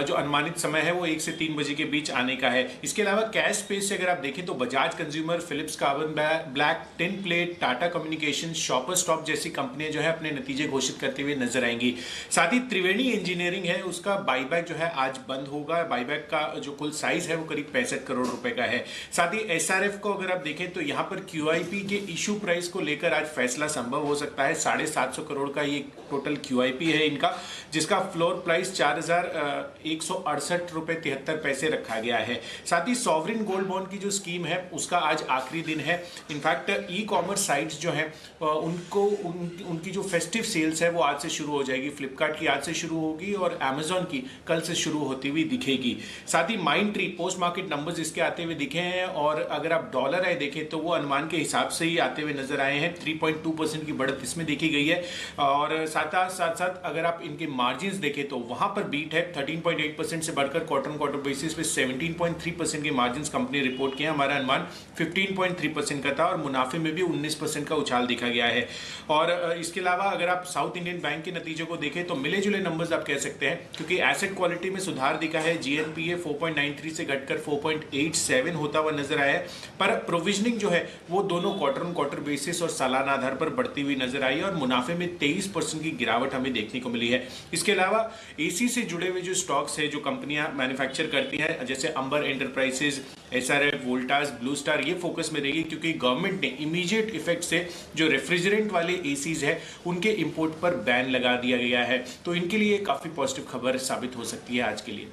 जो अनुमानित समय है वो 1 से 3 बजे के बीच आने का है। इसके अलावा कैश स्पेस से अगर आप देखें तो Bajaj Consumer, Philips Carbon Black, tin plate, Tata Communication, Shoppers Stop जैसी कंपनियां जो है अपने नतीजे घोषित करते हुए नजर आएंगी। साथ ही त्रिवेणी इंजीनियरिंग है, उसका बाईबैक जो है आज बंद होगा। बाईबैक का जो कुल साइज है वो करीब 65 करोड़ रुपए का है। साथ ही SRF को अगर आप देखें तो यहाँ पर QIP के इशू प्राइस को लेकर आज फैसला संभव हो सकता है। 750 करोड़ का ये टोटल QIP है इनका, जिसका फ्लोर प्राइस 4,168 रुपए 73 पैसे रखा गया है। साथ ही सॉवरिन गोल्ड बॉन्ड की जो स्कीम है उसका आज आखिरी दिन है। इनफैक्ट ई कॉमर्स साइट्स जो है उनकी जो फेस्टिव सेल्स है वो आज से शुरू हो जाएगी। फ्लिपकार्ट की आज से शुरू होगी और अमेजॉन की कल से शुरू होती हुई दिखेगी। साथ ही Mindtree post market numbers इसके आते हुए दिखे हैं, और अगर आप डॉलर आए देखें तो वो अनुमान के हिसाब से ही आते हुए नजर आए हैं। 3.2% की बढ़त इसमें देखी गई है। और साथ अगर आप इनके मार्जिन्स देखें तो वहां पर बीट है, 13.8% से बढ़कर क्वार्टर ऑन क्वार्टर बेसिस पे 17.3% के मार्जिन्स कंपनी रिपोर्ट किया। हमारा अनुमान 15.3% का था और मुनाफे में भी 19% का उछाल दिखा गया है। और इसके अलावा अगर आप साउथ इंडियन बैंक के नतीजों को देखें तो मिले जुले नंबर्स आप कह सकते हैं, क्योंकि एसेट क्वालिटी में सुधार दिखा है। GNPA 4.93 से घटकर 4.87 होता हुआ नजर आया है, पर प्रोविजनिंग जो है वो दोनों क्वार्टर ऑन क्वार्टर बेसिस और सालाना आधार पर बढ़ती हुई नजर आई है, और मुनाफे में 23% की गिरावट हमें देखने को मिली है। इसके अलावा AC से जुड़े हुए जो स्टॉक्स है, जो कंपनियां मैन्युफैक्चर करती हैं, जैसे Amber Enterprises, SRF, Voltas, Blue Star, ये फोकस में रहेगी, क्योंकि गवर्नमेंट ने इमीडिएट इफेक्ट से जो रेफ्रिजरेंट वाले ACs है उनके इंपोर्ट पर बैन लगा दिया गया है। तो इनके लिए काफी पॉजिटिव खबर साबित हो सकती है आज के लिए।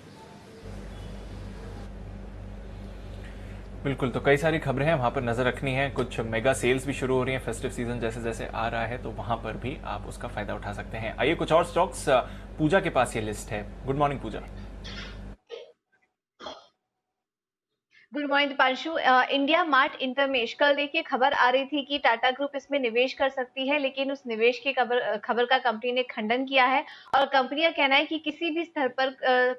बिल्कुल, तो कई सारी खबरें हैं, वहां पर नजर रखनी है। कुछ मेगा सेल्स भी शुरू हो रही हैं, फेस्टिव सीजन जैसे जैसे आ रहा है, तो वहां पर भी आप उसका फायदा उठा सकते हैं। आइए कुछ और स्टॉक्स, पूजा के पास ये लिस्ट है। Good morning Pooja. Good morning Dipanshu. IndiaMART InterMesh, कल देखिए खबर आ रही थी कि टाटा ग्रुप इसमें निवेश कर सकती है, लेकिन उस निवेश की खबर का कंपनी ने खंडन किया है, और कंपनी का कहना है कि किसी भी स्तर पर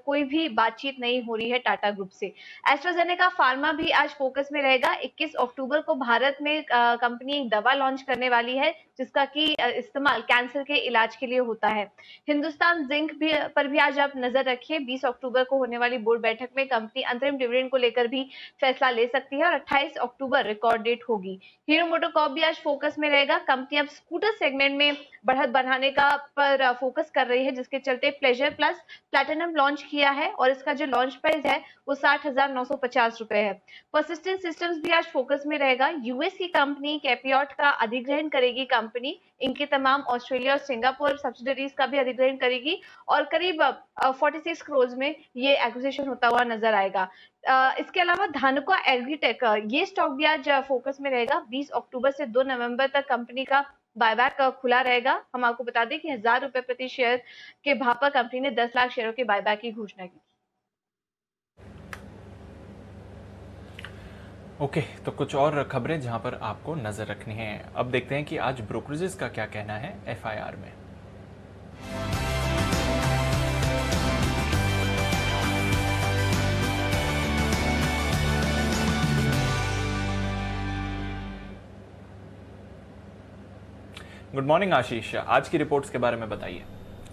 कोई भी बातचीत नहीं हो रही है टाटा ग्रुप से। एस्ट्राजेनेका फार्मा भी आज फोकस में रहेगा। 21 अक्टूबर को भारत में कंपनी एक दवा लॉन्च करने वाली है, जिसका कि इस्तेमाल कैंसर के इलाज के लिए होता है। हिंदुस्तान जिंक पर भी आज आप नजर रखिए। 20 अक्टूबर को होने वाली बोर्ड बैठक में कंपनी अंतरिम डिविडेंड को लेकर भी फैसला ले सकती है, और 28 अक्टूबर रिकॉर्ड डेट होगी। हीरो मोटोकॉर्प भी आज फोकस में रहेगा। कंपनी अब स्कूटर सेगमेंट में बढ़त बढ़ाने का पर फोकस कर रही है, जिसके चलते प्लेजर प्लस प्लैटिनम लॉन्च किया है, और इसका जो लॉन्च प्राइस है वो 60,950 रुपए है। परसिस्टेंट सिस्टम्स भी आज फोकस में रहेगा। यूएस की कंपनी कैपियोट का अधिग्रहण करेगी कंपनी, इनके तमाम ऑस्ट्रेलिया और सिंगापुर सब्सिडरीज का भी अधिग्रहण करेगी, और करीब 46 करोड़ में ये एक्विजिशन होता हुआ नजर आएगा। इसके अलावा धानुका एग्रीटेक, ये स्टॉक भी आज फोकस में रहेगा। 20 अक्टूबर से 2 नवंबर तक कंपनी का बायबैक खुला रहेगा। हम आपको बता दें कि 1,000 रुपए प्रति शेयर के भाव पर कंपनी ने 10 लाख शेयरों के बायबैक की घोषणा की। ओके, तो कुछ और खबरें जहां पर आपको नजर रखनी है। अब देखते हैं कि आज ब्रोकरेजेस का क्या कहना है FIR में। गुड मॉर्निंग आशीष, आज की रिपोर्ट्स के बारे में बताइए।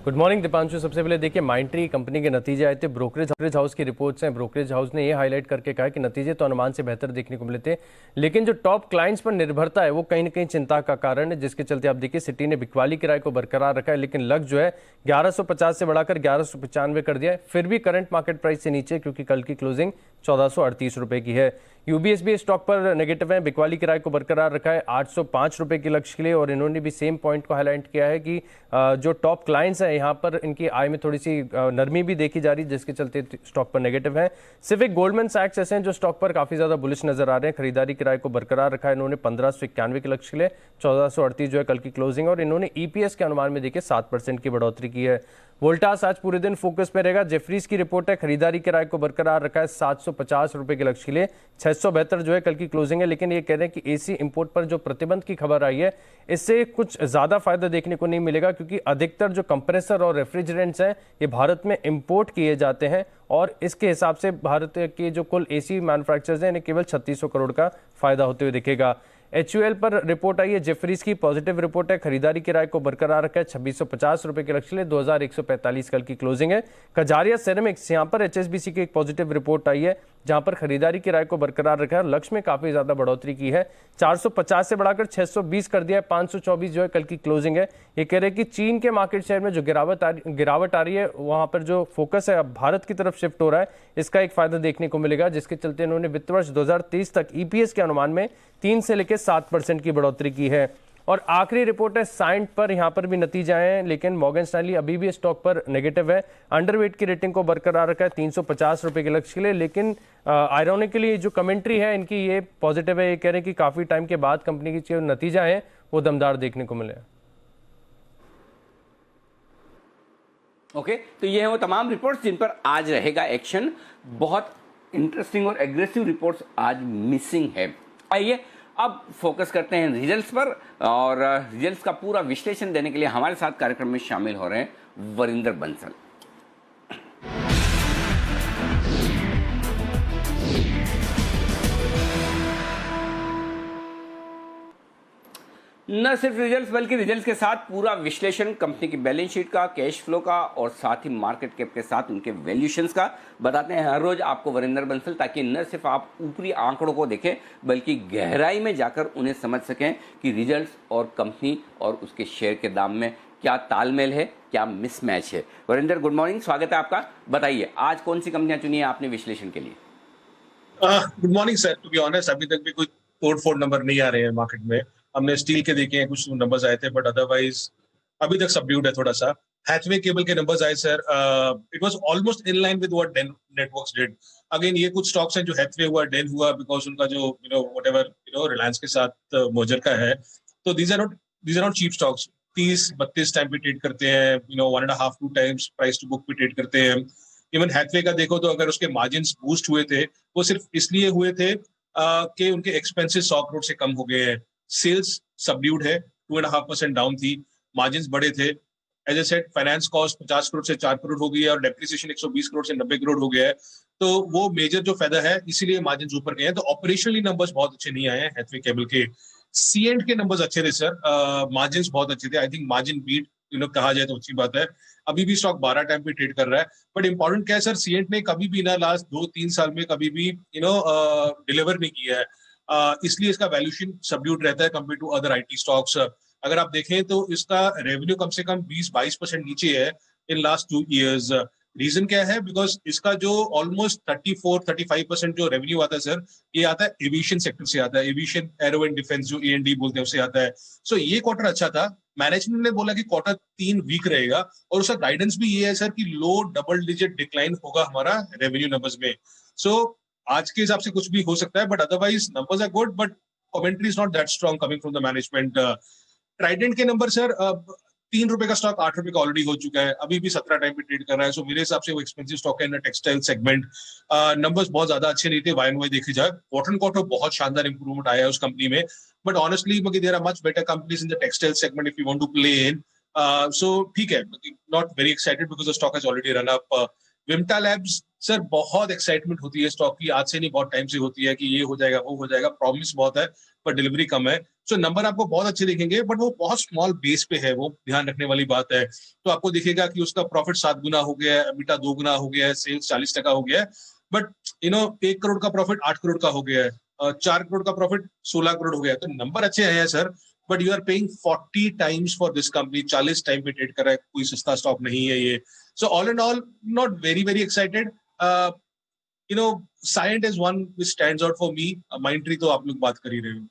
Good morning Deepanshu. सबसे पहले देखिए माइंडट्री कंपनी के नतीजे आए थे। ब्रोकरेज हाउस की रिपोर्ट्स हैं। ब्रोकरेज हाउस ने ये हाईलाइट करके कहा कि नतीजे तो अनुमान से बेहतर देखने को मिले थे, लेकिन जो टॉप क्लाइंट्स पर निर्भरता है वो कहीं ना कहीं चिंता का कारण है, जिसके चलते आप देखिए सिटी ने बिकवाली किराए को बरकरार रखा है, लेकिन लग जो है 1150 से बढ़ाकर 1195 कर दिया है। फिर भी करंट मार्केट प्राइस से नीचे, क्योंकि कल की क्लोजिंग 1438 रुपए की है। यूबीएस भी स्टॉक पर नेगेटिव है, बिकवाली किराए को बरकरार रखा है 805 रुपए के लक्ष्य के लिए, और इन्होंने भी सेम पॉइंट को हाईलाइट किया है कि जो टॉप क्लाइंट्स हैं यहाँ पर इनकी आय में थोड़ी सी नरमी भी देखी जा रही है, जिसके चलते स्टॉक पर नेगेटिव है। सिर्फ एक गोल्डमैन सैक्स ऐसे हैं जो स्टॉक पर काफी ज्यादा बुलिश नजर आ रहे हैं। खरीदारी किराए को बरकरार रखा है इन्होंने 1591 के लक्ष्य के लिए, 1438 जो है कल की क्लोजिंग, और इन्होंने ईपीएस के अनुमान में देखिए 7% की बढ़ोतरी की है। वोल्टास आज पूरे दिन फोकस में रहेगा। जेफरीज की रिपोर्ट है, खरीदारी किराए को बरकरार रखा है 750 रुपए के लक्ष्य के लिए, 672 जो है कल की क्लोजिंग है, लेकिन ये कह रहे हैं कि एसी इंपोर्ट पर जो प्रतिबंध की खबर आई है इससे कुछ ज्यादा फायदा देखने को नहीं मिलेगा, क्योंकि अधिकतर जो कंप्रेसर और रेफ्रिजरेंट्स हैं ये भारत में इंपोर्ट किए जाते हैं, और इसके हिसाब से भारत के जो कुल एसी मैन्युफैक्चरर्स हैं इन्हें केवल 3600 करोड़ का फायदा होते हुए दिखेगा। HUL पर रिपोर्ट आई है, जेफरीज की पॉजिटिव रिपोर्ट है, खरीदारी किराए को बरकरार रखा है 2650 रुपए के लक्ष्य लिए, 2145 कल की क्लोजिंग है। कजारिया सेरेमिक्स, यहाँ पर HSBC की एक पॉजिटिव रिपोर्ट आई है जहां पर खरीदारी किराए को बरकरार रखा है, लक्ष्य में काफी ज्यादा बढ़ोतरी की है, 450 से बढ़ाकर 620 कर दिया है, 524 जो है कल की क्लोजिंग है। ये कह रहे हैं कि चीन के मार्केट शेयर में जो गिरावट आ रही है वहां पर जो फोकस है अब भारत की तरफ शिफ्ट हो रहा है, इसका एक फायदा देखने को मिलेगा, जिसके चलते इन्होंने वित्त वर्ष 2023 तक ईपीएस के अनुमान में 3 से लेकर 7% की बढ़ोतरी की है। और आखिरी रिपोर्ट है साइंट पर, यहां पर भी नतीजे आए हैं, लेकिन मॉर्गन स्टैनली अभी भी स्टॉक पर नेगेटिव है। अंडरवेट की रेटिंग को बरकरार रखा है 350 रुपए के लक्ष्य के लिए, लेकिन आयरॉनिकली जो कमेंट्री है इनकी ये पॉजिटिव है। ये कह रहे हैं कि काफी टाइम के बाद कंपनी की जो नतीजा है वो दमदार देखने को मिले। ओके, तो ये है वो तमाम रिपोर्ट्स जिन पर आज रहेगा एक्शन। बहुत इंटरेस्टिंग और एग्रेसिव रिपोर्ट्स आज मिसिंग है। आइए अब फोकस करते हैं रिजल्ट्स पर, और रिजल्ट्स का पूरा विश्लेषण देने के लिए हमारे साथ कार्यक्रम में शामिल हो रहे हैं वरिंदर बंसल। न सिर्फ रिजल्ट्स बल्कि रिजल्ट्स के साथ पूरा विश्लेषण कंपनी की बैलेंस शीट का, कैश फ्लो का, और साथ ही मार्केट कैप के साथ उनके वैल्यूएशंस का बताते हैं हर रोज आपको वरिंदर बंसल, ताकि न सिर्फ आप ऊपरी आंकड़ों को देखें बल्कि गहराई में जाकर उन्हें समझ सकें कि रिजल्ट्स और कंपनी और उसके शेयर के दाम में क्या तालमेल है, क्या मिसमैच है। वरिंदर, गुड मॉर्निंग, स्वागत है आपका। बताइए आज कौन सी कंपनियां चुनी है आपने विश्लेषण के लिए? Good morning sir. To be honest अभी तक भी कोई तोड़-फोड़ नंबर नहीं आ रहे हैं मार्केट में। हमने स्टील के देखे हैं, कुछ नंबर्स आए थे, बट अदरवाइज अभी तक सबड्यूड है थोड़ा सा। हैथवे केबल के नंबर्स आए sir, it was almost in line with what Den Networks did. Again ये कुछ स्टॉक्स हैं जो हैथवे हुआ, डेन हुआ, बिकॉज उनका जो व्हाटएवर रिलायंस के साथ मर्जर का है। तो these are not cheap stocks. 30-32 time पे ट्रेड करते हैं, 1.5-2 टाइम्स प्राइस टू बुक पे ट्रेड करते हैं। इवन हैथवे का देखो तो अगर उसके मार्जिन्स बूस्ट हुए थे वो सिर्फ इसलिए हुए थे कि उनके एक्सपेंसेस 100 करोड़ से कम हो गए हैं। सेल्स सबड्यूड है, 2.5% डाउन थी, मार्जिन्स बड़े थे। As I said, finance cost 50 crore से 4 करोड़ हो गई है, और डेप्रिसिएशन 120 करोड़ से 90 करोड़ हो गया है। तो वो मेजर जो फायदा है, इसीलिए मार्जिन्स ऊपर गए हैं। तो ऑपरेशनली नंबर्स बहुत अच्छे नहीं आए हैं हैथवे केबल के। सीएंड के नंबर्स अच्छे थे सर, मार्जिन्स बहुत अच्छे थे। आई थिंक मार्जिन बीट कहा जाए तो अच्छी बात है। अभी भी स्टॉक 12 टाइम पे ट्रेड कर रहा है, बट इंपॉर्टेंट क्या है सर, सीएंट ने कभी भी ना लास्ट 2-3 साल में कभी भी डिलीवर नहीं किया है, इसलिए इसका वैल्यूएशन सबड्यूड रहता है compare to other IT stocks. अगर आप देखें तो इसका रेवेन्यू कम से कम 20-22% नीचे है इन लास्ट 2 इयर्स। रीजन क्या है? बिकॉज इसका जो ऑलमोस्ट 34-35% जो रेवेन्यू आता है सर, ये आता है एविएशन सेक्टर से आता है, एविएशन एरो एंड डिफेंस जो A&D बोलते हैं उससे आता है। सो ये क्वार्टर अच्छा था। मैनेजमेंट ने बोला कि क्वार्टर 3 वीक रहेगा, और उसका गाइडेंस भी ये है सर कि लो डबल डिजिट डिक्लाइन होगा हमारा रेवेन्यू नंबर्स में। सो आज के हिसाब से कुछ भी हो सकता है, but otherwise numbers are good, but commentary is not that strong coming from the management. Trident के नंबर सर, 3 रुपए का स्टॉक 8 रुपए का ऑलरेडी हो चुका है, अभी भी 17 टाइम पे ट्रेड कर रहा है। सो मेरे हिसाब से वो एक्सपेंसिव स्टॉक है इन टेक्सटाइल सेगमेंट। नंबर्स बहुत ज्यादा अच्छे नहीं थे वाई एंड वाई देखे जाए। क्वार्टर एंड क्वार्टर बहुत शानदार इंप्रूवमेंट आया है उस कंपनी में, but honestly there are much better companies in the textile segment if you want to play in. So ठीक है, not very excited because the stock has already run up. Vimta Labs sir, बहुत excitement होती है stock की, आज से नहीं बहुत टाइम से होती है कि ये हो जाएगा वो हो जाएगा, प्रॉमिस बहुत है पर डिलीवरी कम है। सो नंबर आपको बहुत अच्छे दिखेंगे, बट वो बहुत स्मॉल बेस पे है, वो ध्यान रखने वाली बात है। तो आपको दिखेगा कि उसका प्रॉफिट 7 गुना हो गया है, EBITDA 2 गुना हो गया है, सेल्स 40% हो गया है, बट 1 करोड़ का प्रॉफिट 8 करोड़ का हो गया है, 4 करोड़ का प्रॉफिट 16 करोड़ हो गया है। तो नंबर अच्छे हैं sir, but you are paying 40 times for this company, 40 time पे ट्रेड कर रहा है, कोई सस्ता स्टॉक नहीं है ये। So all and all not very excited. Cyient is one which stands out for me. Mindtree तो आप लोग बात कर ही रहे हो।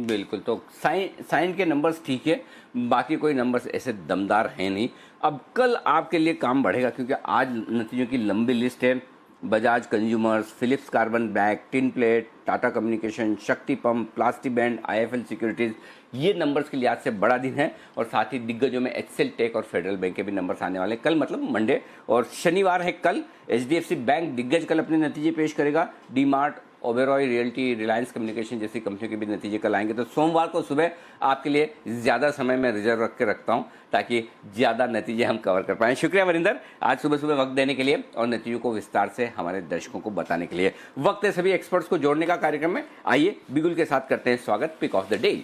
बिल्कुल, तो साइन के नंबर्स ठीक है, बाकी कोई नंबर्स ऐसे दमदार हैं नहीं। अब कल आपके लिए काम बढ़ेगा क्योंकि आज नतीजों की लंबी लिस्ट है। Bajaj consumers, Phillips Carbon Black, tin plate, Tata communication, Shakti pump, plastic band, IIFL securities, ये नंबर्स के लिहाज से बड़ा दिन है। और साथ ही दिग्गजों में HCL टेक और फेडरल बैंक के भी नंबर्स आने वाले कल, मतलब मंडे और शनिवार है कल। HDFC बैंक दिग्गज कल अपने नतीजे पेश करेगा। डीमार्ट, ओबेरॉय रियल्टी, रिलायंस कम्युनिकेशन जैसी कंपनियों के भी नतीजे कल आएंगे। तो सोमवार को सुबह आपके लिए ज़्यादा समय मैं रिजर्व रख के रखता हूं ताकि ज़्यादा नतीजे हम कवर कर पाएं। शुक्रिया वरिंदर, आज सुबह वक्त देने के लिए और नतीजों को विस्तार से हमारे दर्शकों को बताने के लिए। वक्त है सभी एक्सपर्ट्स को जोड़ने का कार्यक्रम में। आइए बिगुल के साथ करते हैं स्वागत pick of the day.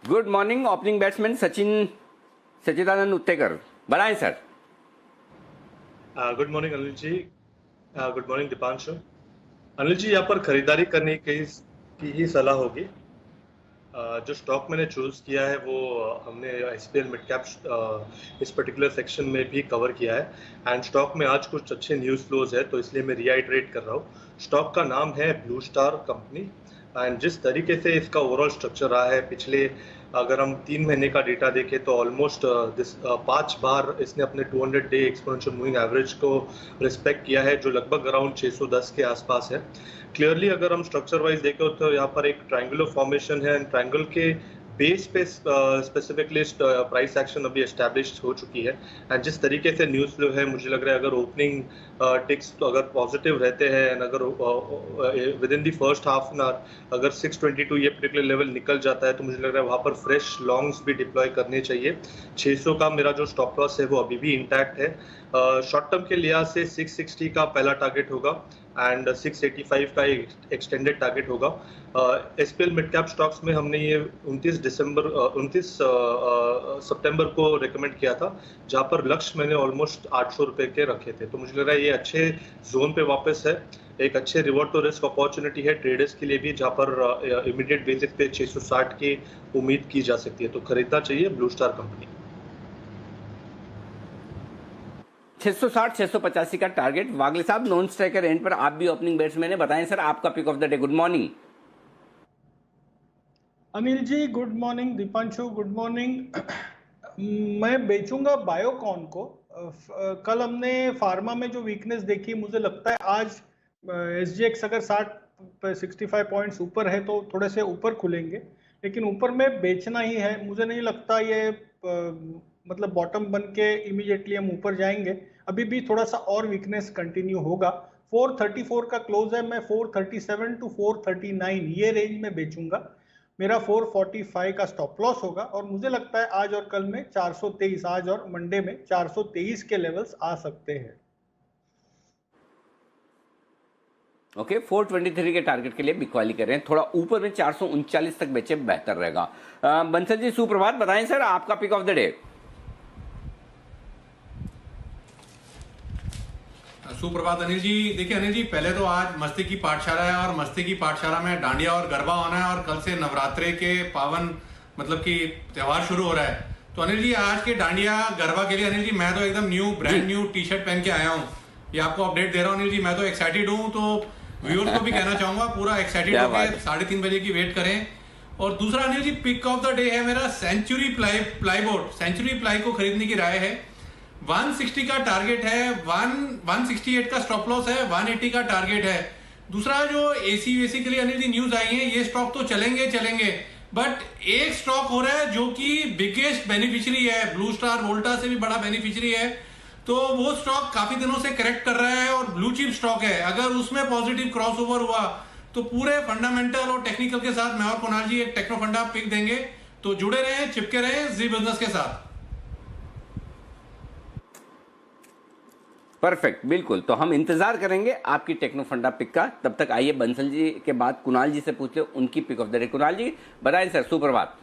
Good morning opening batsman Sachidanand Uttekar, बनाएं sir. Good morning Anil ji, good morning Deepanshu. Anil ji, यहाँ पर खरीदारी करने की ही सलाह होगी। जो स्टॉक मैंने चूज किया है वो हमने SPL मिड कैप इस पर्टिकुलर सेक्शन में भी कवर किया है एंड स्टॉक में आज कुछ अच्छे न्यूज़ फ्लोज है, तो इसलिए मैं रिआइटरेट कर रहा हूँ। स्टॉक का नाम है ब्लू स्टार कंपनी एंड जिस तरीके से इसका ओवरऑल स्ट्रक्चर रहा है, पिछले अगर हम 3 महीने का डेटा देखें तो ऑलमोस्ट 5 बार इसने अपने 200 डे एक्सपोनेंशियल मूविंग एवरेज को रिस्पेक्ट किया है, जो लगभग अराउंड 610 के आसपास है। क्लियरली अगर हम स्ट्रक्चर वाइज देखें तो यहाँ पर एक ट्रायंगुलर फॉर्मेशन है एंड ट्रायंगल के बेस पे स्पेसिफिकली प्राइस एक्शन अभी एस्टैब्लिश हो चुकी है एंड जिस तरीके से न्यूज़ फ्लो है, मुझे लग रहा है अगर ओपनिंग टिक्स तो अगर पॉजिटिव रहते हैं एंड अगर with in the first half an hour अगर 622 ये पर्टिकुलर लेवल निकल जाता है तो मुझे लग रहा है वहाँ पर फ्रेश लॉन्ग्स भी डिप्लॉय करने चाहिए। 600 का मेरा जो स्टॉप लॉस है वो अभी भी इंटैक्ट है। शॉर्ट टर्म के लिहाज से 660 का पहला टारगेट होगा एंड 685 का एक्सटेंडेड टारगेट होगा। SPL मिड कैप स्टॉक्स में हमने ये 29 सितंबर को रेकमेंड किया था, जहां पर लक्ष्य मैंने ऑलमोस्ट 800 रुपए के रखे थे। तो मुझे लग रहा है ये अच्छे जोन पे वापस है, एक अच्छे रिवॉर्ड टू रिस्क अपॉर्चुनिटी है ट्रेडर्स के लिए भी, जहां पर इमीडिएट बेसिस पे 660 की उम्मीद की जा सकती है। तो खरीदना चाहिए ब्लू स्टार कंपनी। 660 685 का टारगेट। वागले साहब, नॉन स्ट्राइकर एंड पर आप भी ओपनिंग बैट्समैन है, बताएं सर आपका pick of the day. Good morning Anil ji, good morning Deepanshu, good morning. मैं बेचूंगा बायोकॉन को। कल हमने फार्मा में जो वीकनेस देखी, मुझे लगता है आज SGX अगर 65 पॉइंट्स ऊपर है तो थोड़े से ऊपर खुलेंगे, लेकिन ऊपर में बेचना ही है। मुझे नहीं लगता ये मतलब बॉटम बन के इमीडिएटली हम ऊपर जाएंगे, अभी भी थोड़ा सा और वीकनेस कंटिन्यू होगा। 434 का क्लोज है, मैं 437 टू 439 ये रेंज में बेचूंगा। मेरा 445 का स्टॉप लॉस होगा और मुझे लगता है आज और कल में 423, आज और मंडे में 423 के लेवल्स आ सकते हैं। ओके, 423 के टारगेट के लिए बिकवाली कर रहे हैं, थोड़ा ऊपर में 439 तक बेचे बेहतर रहेगा। बंसल जी सुप्रभात, बताएं सर आपका पिक ऑफ द डे। सुप्रभात अनिल जी। देखिए अनिल जी, पहले तो आज मस्ती की पाठशाला है और मस्ती की पाठशाला में डांडिया और गरबा होना है और कल से नवरात्रे के पावन मतलब कि त्योहार शुरू हो रहा है। तो अनिल जी आज के डांडिया गरबा के लिए अनिल जी मैं तो एकदम ब्रांड न्यू टी शर्ट पहन के आया हूँ, ये आपको अपडेट दे रहा हूँ अनिल जी। मैं तो एक्साइटेड हूँ, तो व्यूअर्स को भी कहना चाहूंगा पूरा एक्साइटेड होकर 3:30 बजे की वेट करें। और दूसरा Anil ji, pick of the day है मेरा सेंचुरी प्लाईबोर्ड। सेंचुरी प्लाई को खरीदने की राय है। 160 का टारगेट है, 168 का स्टॉप लॉस है, 180 का टारगेट है। दूसरा जो AC के लिए अनिल जी न्यूज आई है, ये स्टॉक तो चलेंगे, बट एक स्टॉक हो रहा है जो कि बिगेस्ट बेनिफिशियरी है, ब्लू स्टार वोल्टा से भी बड़ा बेनिफिशियरी है। तो वो स्टॉक काफी दिनों से करेक्ट कर रहा है और ब्लू चिप स्टॉक है, अगर उसमें पॉजिटिव क्रॉसओवर हुआ तो पूरे फंडामेंटल और टेक्निकल के साथ मैं और कुणाल जी एक टेक्नो फंडा पिक देंगे। तो जुड़े रहें, चिपके रहें जी बिजनेस के साथ। परफेक्ट, बिल्कुल। तो हम इंतजार करेंगे आपकी टेक्नो फंडा पिक का। तब तक आइए बंसल जी के बाद कुणाल जी से पूछ ले उनकी pick of the day. Kunal ji बताएं सर, सुप्रभात।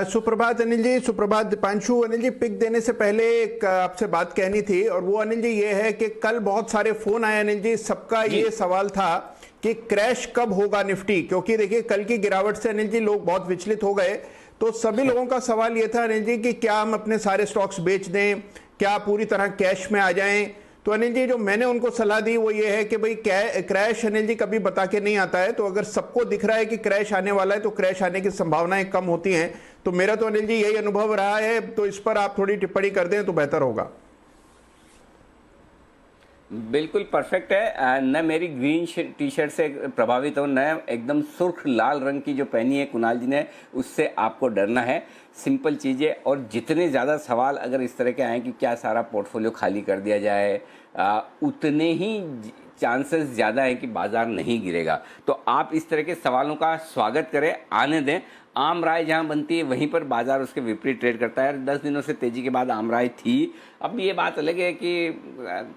सुप्रभात अनिल जी, सुप्रभात दीपांशु। अनिल जी, पिक देने से पहले एक आपसे बात कहनी थी, और वो अनिल जी ये है कि कल बहुत सारे फोन आए अनिल जी, सबका ये सवाल था कि क्रैश कब होगा निफ्टी, क्योंकि देखिए कल की गिरावट से अनिल जी लोग बहुत विचलित हो गए। तो सभी लोगों का सवाल ये था अनिल जी कि क्या हम अपने सारे स्टॉक्स बेच दें, क्या पूरी तरह कैश में आ जाएं। तो अनिल जी जो मैंने उनको सलाह दी वो ये है कि भाई क्रैश अनिल जी कभी बता के नहीं आता है। तो अगर सबको दिख रहा है कि क्रैश आने वाला है तो क्रैश आने की संभावनाएं कम होती हैं। तो मेरा तो अनिल जी यही अनुभव रहा है, तो इस पर आप थोड़ी टिप्पणी कर दें तो बेहतर होगा। बिल्कुल परफेक्ट है। न मेरी ग्रीन टी शर्ट से प्रभावित हो, न एकदम सुर्ख लाल रंग की जो पहनी है कुणाल जी ने, उससे आपको डरना है। सिंपल चीज़ें, और जितने ज़्यादा सवाल अगर इस तरह के आए कि क्या सारा पोर्टफोलियो खाली कर दिया जाए, उतने ही चांसेस ज़्यादा है कि बाज़ार नहीं गिरेगा। तो आप इस तरह के सवालों का स्वागत करें, आने दें। आम राय जहां बनती है वहीं पर बाजार उसके विपरीत ट्रेड करता है। 10 दिनों से तेजी के बाद आम राय थी। अब ये बात अलग है कि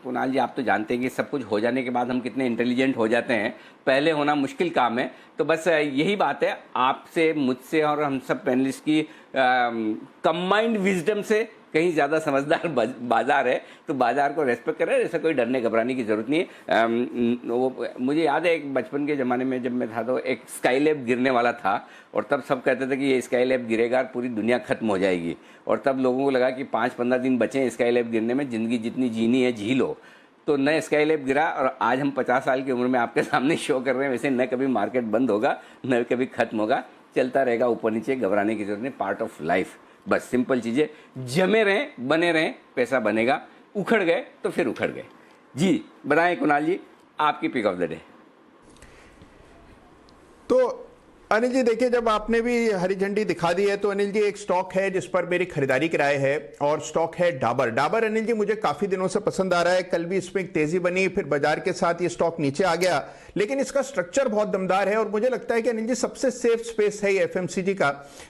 कुणाल जी आप तो जानते हैं कि सब कुछ हो जाने के बाद हम कितने इंटेलिजेंट हो जाते हैं, पहले होना मुश्किल काम है। तो बस यही बात है, आपसे, मुझसे और हम सब पैनलिस्ट की कंबाइंड विजडम से कहीं ज़्यादा समझदार बाजार है, तो बाजार को रेस्पेक्ट करें। ऐसा कोई डरने घबराने की ज़रूरत नहीं है। वो मुझे याद है एक बचपन के ज़माने में जब मैं था तो एक स्काईलैब गिरने वाला था, और तब सब कहते थे कि ये स्काईलैब गिरेगा और पूरी दुनिया खत्म हो जाएगी। और तब लोगों को लगा कि 5-15 दिन बचे हैं स्काईलैब गिरने में, ज़िंदगी जितनी जीनी है जी लो। तो न स्काईलैब गिरा, और आज हम 50 साल की उम्र में आपके सामने शो कर रहे हैं। वैसे न कभी मार्केट बंद होगा, न कभी खत्म होगा, चलता रहेगा ऊपर नीचे, घबराने की जरूरत नहीं, पार्ट ऑफ लाइफ। बस सिंपल चीज़ें, जमे रहें, बने रहें, पैसा बनेगा। उखड़ गए तो फिर उखड़ गए। जी बताएं कुणाल जी, आपकी पिक ऑफ द डे। तो अनिल जी देखिए, जब आपने भी हरी झंडी दिखा दी है तो अनिल जी एक स्टॉक है जिस पर मेरी खरीदारी की राय है, और स्टॉक है डाबर। डाबर अनिल जी मुझे काफी दिनों से पसंद आ रहा है। कल भी इसमें एक तेजी बनी, फिर बाजार के साथ ये स्टॉक नीचे आ गया, लेकिन इसका स्ट्रक्चर बहुत दमदार है और मुझे लगता है कि अनिल जी सबसे सेफ स्पेस है ये एफएमसीजी का।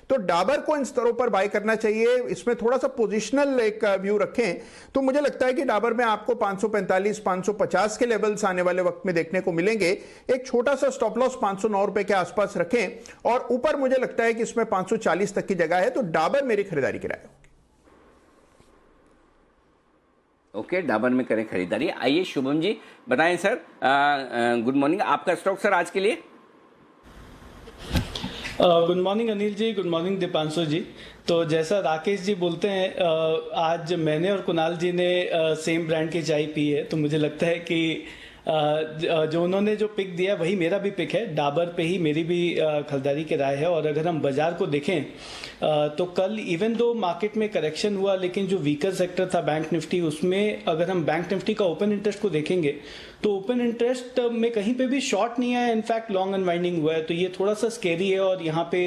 तो डाबर को इन स्तरों पर बाय करना चाहिए। इसमें थोड़ा सा पोजिशनल एक व्यू रखें तो मुझे लगता है कि डाबर में आपको 545, 550 के लेवल्स आने वाले वक्त में देखने को मिलेंगे। एक छोटा सा स्टॉप लॉस 509 रुपए के आसपास रखें, और ऊपर मुझे लगता है कि इसमें 540 तक की जगह है। तो डाबर मेरी खरीदारी की राय होगी। ओके, डाबर में करें खरीदारी। आइए शुभम जी बताएं सर। गुड मॉर्निंग, आपका स्टॉक सर आज के लिए। Good morning Anil ji, good morning Deepanshu जी। तो जैसा राकेश जी बोलते हैं, आज मैंने और कुणाल जी ने सेम ब्रांड की चाय पी है, तो मुझे लगता है कि जो उन्होंने जो पिक दिया वही मेरा भी पिक है। डाबर पे ही मेरी भी खरीदारी की राय है। और अगर हम बाजार को देखें तो कल इवन दो मार्केट में करेक्शन हुआ, लेकिन जो वीकर सेक्टर था बैंक निफ्टी, उसमें अगर हम बैंक निफ्टी का ओपन इंटरेस्ट को देखेंगे तो ओपन इंटरेस्ट में कहीं पे भी शॉर्ट नहीं है, इनफैक्ट लॉन्ग अनवाइंडिंग हुआ है। तो ये थोड़ा सा स्केरी है, और यहाँ पे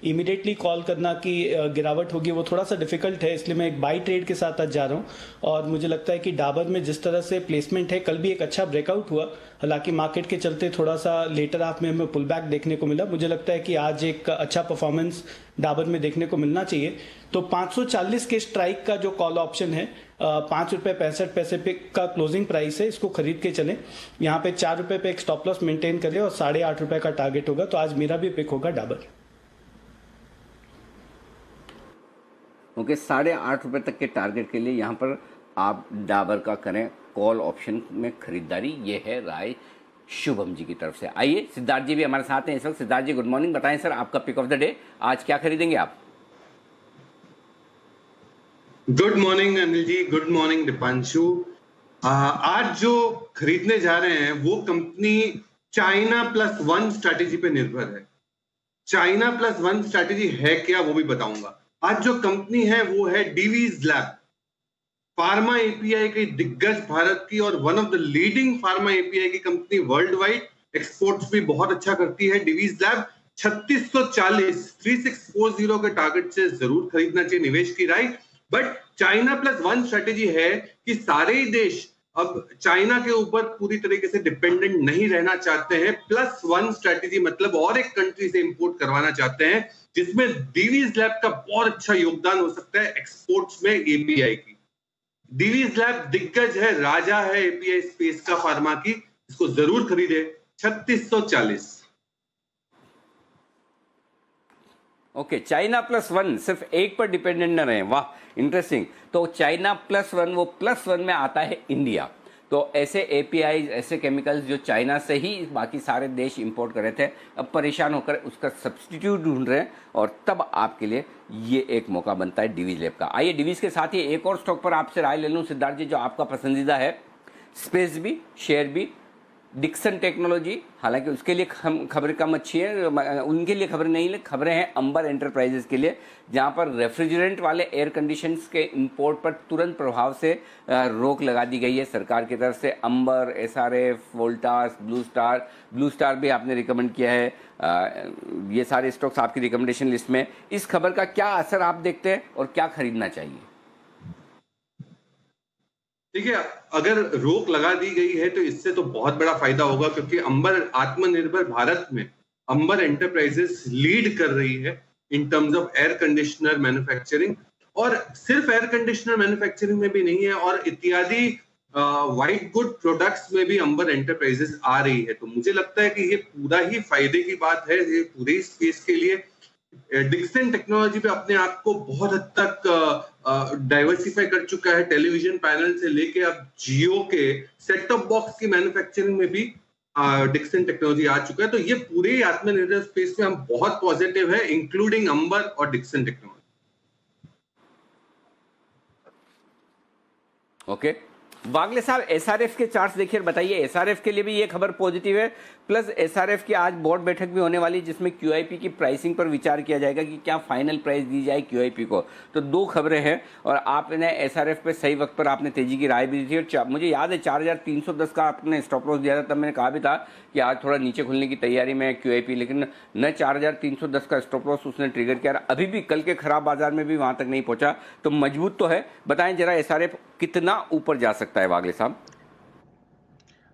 इमीडिएटली कॉल करना कि गिरावट होगी वो थोड़ा सा डिफिकल्ट है। इसलिए मैं एक बाई ट्रेड के साथ आज जा रहा हूँ। और मुझे लगता है कि डाबर में जिस तरह से प्लेसमेंट है, कल भी एक अच्छा ब्रेकआउट हुआ, हालांकि मार्केट के चलते थोड़ा सा लेटर हाफ में हमें पुल बैक देखने को मिला। मुझे लगता है कि आज एक अच्छा परफॉर्मेंस डाबर में देखने को मिलना चाहिए। तो 540 के स्ट्राइक का जो कॉल ऑप्शन है, 5 रुपये 65 पैसे पे का क्लोजिंग प्राइस है, इसको खरीद के चलें। यहाँ पे 4 रुपये पे एक स्टॉप लॉस मेंटेन करें, और 8.5 रुपये का टारगेट होगा। तो आज मेरा भी पिक होगा डाबर। ओके, 8.5 रुपये तक के टारगेट के लिए यहाँ पर आप डाबर का करें कॉल ऑप्शन में खरीदारी। ये है राय शुभम जी की तरफ से। आइए सिद्धार्थ जी भी हमारे साथ हैं इस वक्त। सिद्धार्थ जी गुड मॉर्निंग, बताएं सर आपका पिक ऑफ द डे, आज क्या खरीदेंगे आप। Good morning Anil ji, good morning Deepanshu. आज जो खरीदने जा रहे हैं वो company China plus one strategy पे निर्भर है। चाइना प्लस वन स्ट्रैटेजी है क्या वो भी बताऊंगा। आज जो कंपनी है वो है डीवीज लैब, फार्मा एपीआई की दिग्गज भारत की और one of the leading pharma API की कंपनी वर्ल्ड वाइड, एक्सपोर्ट्स भी बहुत अच्छा करती है। डीवीज लैब 3640 3640 के टारगेट से जरूर खरीदना चाहिए, निवेश की राय। But China plus one strategy है कि सारे ही देश अब चाइना के ऊपर पूरी तरीके से डिपेंडेंट नहीं रहना चाहते हैं। प्लस वन स्ट्रेटेजी मतलब और एक कंट्री से इंपोर्ट करवाना चाहते हैं, जिसमें डीवीज लैब का बहुत अच्छा योगदान हो सकता है एक्सपोर्ट्स में एपीआई की। डीवीज लैब दिग्गज है, राजा है एपीआई स्पेस का फार्मा की, इसको जरूर खरीदे। 3640। ओके, चाइना प्लस वन, सिर्फ एक पर डिपेंडेंट न रहे। वाह, इंटरेस्टिंग। तो चाइना प्लस वन, वो प्लस वन में आता है इंडिया। तो ऐसे एपीआई, ऐसे केमिकल्स जो चाइना से ही बाकी सारे देश इंपोर्ट कर रहे थे, अब परेशान होकर उसका सब्स्टिट्यूट ढूंढ रहे हैं, और तब आपके लिए ये एक मौका बनता है डीवीज लैब का। आइए डीवीज के साथ ही एक और स्टॉक पर आपसे राय ले लूँ सिद्धार्थ जी, जो आपका पसंदीदा है, स्पेस भी, शेयर भी, डिक्सन टेक्नोलॉजी। हालांकि उसके लिए खबरें कम अच्छी है, उनके लिए खबरें नहीं, खबरें हैं अंबर एंटरप्राइजेस के लिए, जहां पर रेफ्रिजरेंट वाले एयर कंडीशंस के इंपोर्ट पर तुरंत प्रभाव से रोक लगा दी गई है सरकार की तरफ से। अंबर, एसआरएफ, वोल्टास, ब्लू स्टार भी आपने रिकमेंड किया है। ये सारे स्टॉक्स आपकी रिकमेंडेशन लिस्ट में। इस खबर का क्या असर आप देखते हैं और क्या खरीदना चाहिए? देखिए, अगर रोक लगा दी गई है तो इससे तो बहुत बड़ा फायदा होगा, क्योंकि अंबर आत्मनिर्भर भारत में अंबर एंटरप्राइजेस लीड कर रही है in terms of air conditioner manufacturing, और सिर्फ एयर कंडीशनर मैन्युफैक्चरिंग में भी नहीं है, और इत्यादि व्हाइट गुड प्रोडक्ट्स में भी अंबर एंटरप्राइजेस आ रही है। तो मुझे लगता है कि ये पूरा ही फायदे की बात है ये पूरे स्पेस के लिए। डिक्सन टेक्नोलॉजी पे अपने आप को बहुत हद तक डाइवर्सिफाई कर चुका है, टेलीविजन पैनल से लेके अब जियो के सेट टॉप बॉक्स की मैन्युफैक्चरिंग में भी डिक्सन टेक्नोलॉजी आ चुका है। तो ये पूरे आत्मनिर्भर स्पेस में हम बहुत पॉजिटिव है, इंक्लूडिंग अंबर और डिक्सन टेक्नोलॉजी। ओके, वागले साहब, एसआरएफ के चार्ट्स देखिए, बताइए एसआरएफ के लिए भी ये खबर पॉजिटिव है। प्लस एसआरएफ की आज बोर्ड बैठक भी होने वाली है, जिसमें क्यूआईपी की प्राइसिंग पर विचार किया जाएगा कि क्या फाइनल प्राइस दी जाए क्यूआईपी को। तो दो खबरें हैं, और आपने एसआरएफ पे सही वक्त पर आपने तेजी की राय भी दी थी, और मुझे याद है 4310 का आपने स्टॉप लॉस दिया था। तब मैंने कहा भी था कि आज थोड़ा नीचे खुलने की तैयारी में क्यूआईपी, लेकिन न 4310 का स्टॉप लॉस उसने ट्रिगर किया। अभी भी कल के खराब बाजार में भी वहां तक नहीं पहुंचा, तो मजबूत तो है। बताएं जरा एसआरएफ कितना ऊपर जा सकता है वागले साहब?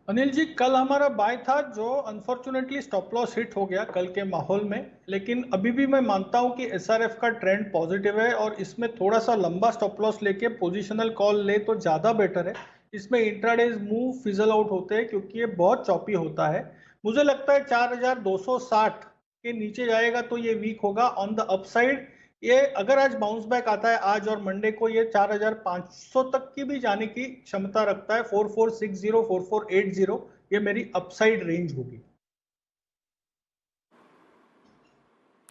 अनिल जी, कल हमारा बाय था जो अनफॉर्चुनेटली स्टॉप लॉस हिट हो गया कल के माहौल में, लेकिन अभी भी मैं मानता हूं कि एसआरएफ का ट्रेंड पॉजिटिव है, और इसमें थोड़ा सा लंबा स्टॉप लॉस लेके पोजिशनल कॉल ले तो ज़्यादा बेटर है। इसमें इंट्राडेज मूव फिजल आउट होते हैं क्योंकि ये बहुत चॉपी होता है। मुझे लगता है 4260 के नीचे जाएगा तो ये वीक होगा। ऑन द अपसाइड ये अगर आज बाउंस बैक आता है आज और मंडे को, ये 4500 तक की भी जाने की क्षमता रखता है। 4460, 4480 ये मेरी अपसाइड रेंज होगी।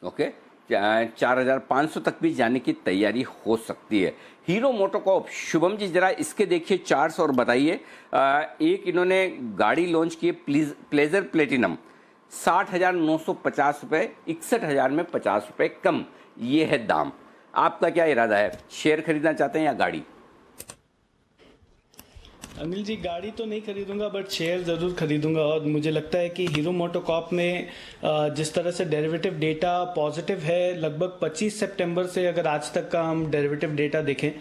ओके, 4500 तक भी जाने की तैयारी हो सकती है। हीरो मोटोकॉर्प, शुभम जी जरा इसके देखिए चार्ट्स और बताइए। एक इन्होंने गाड़ी लॉन्च की प्लेजर प्लेटिनम, 60,950 रुपये, 61,000 में 50 रुपये कम, ये है दाम। आपका क्या इरादा है, शेयर खरीदना चाहते हैं या गाड़ी? अनिल जी, गाड़ी तो नहीं खरीदूंगा बट शेयर ज़रूर खरीदूंगा, और मुझे लगता है कि हीरो मोटोकॉर्प में जिस तरह से डेरिवेटिव डेटा पॉजिटिव है, लगभग 25 सितंबर से अगर आज तक का हम डेरिवेटिव डेटा देखें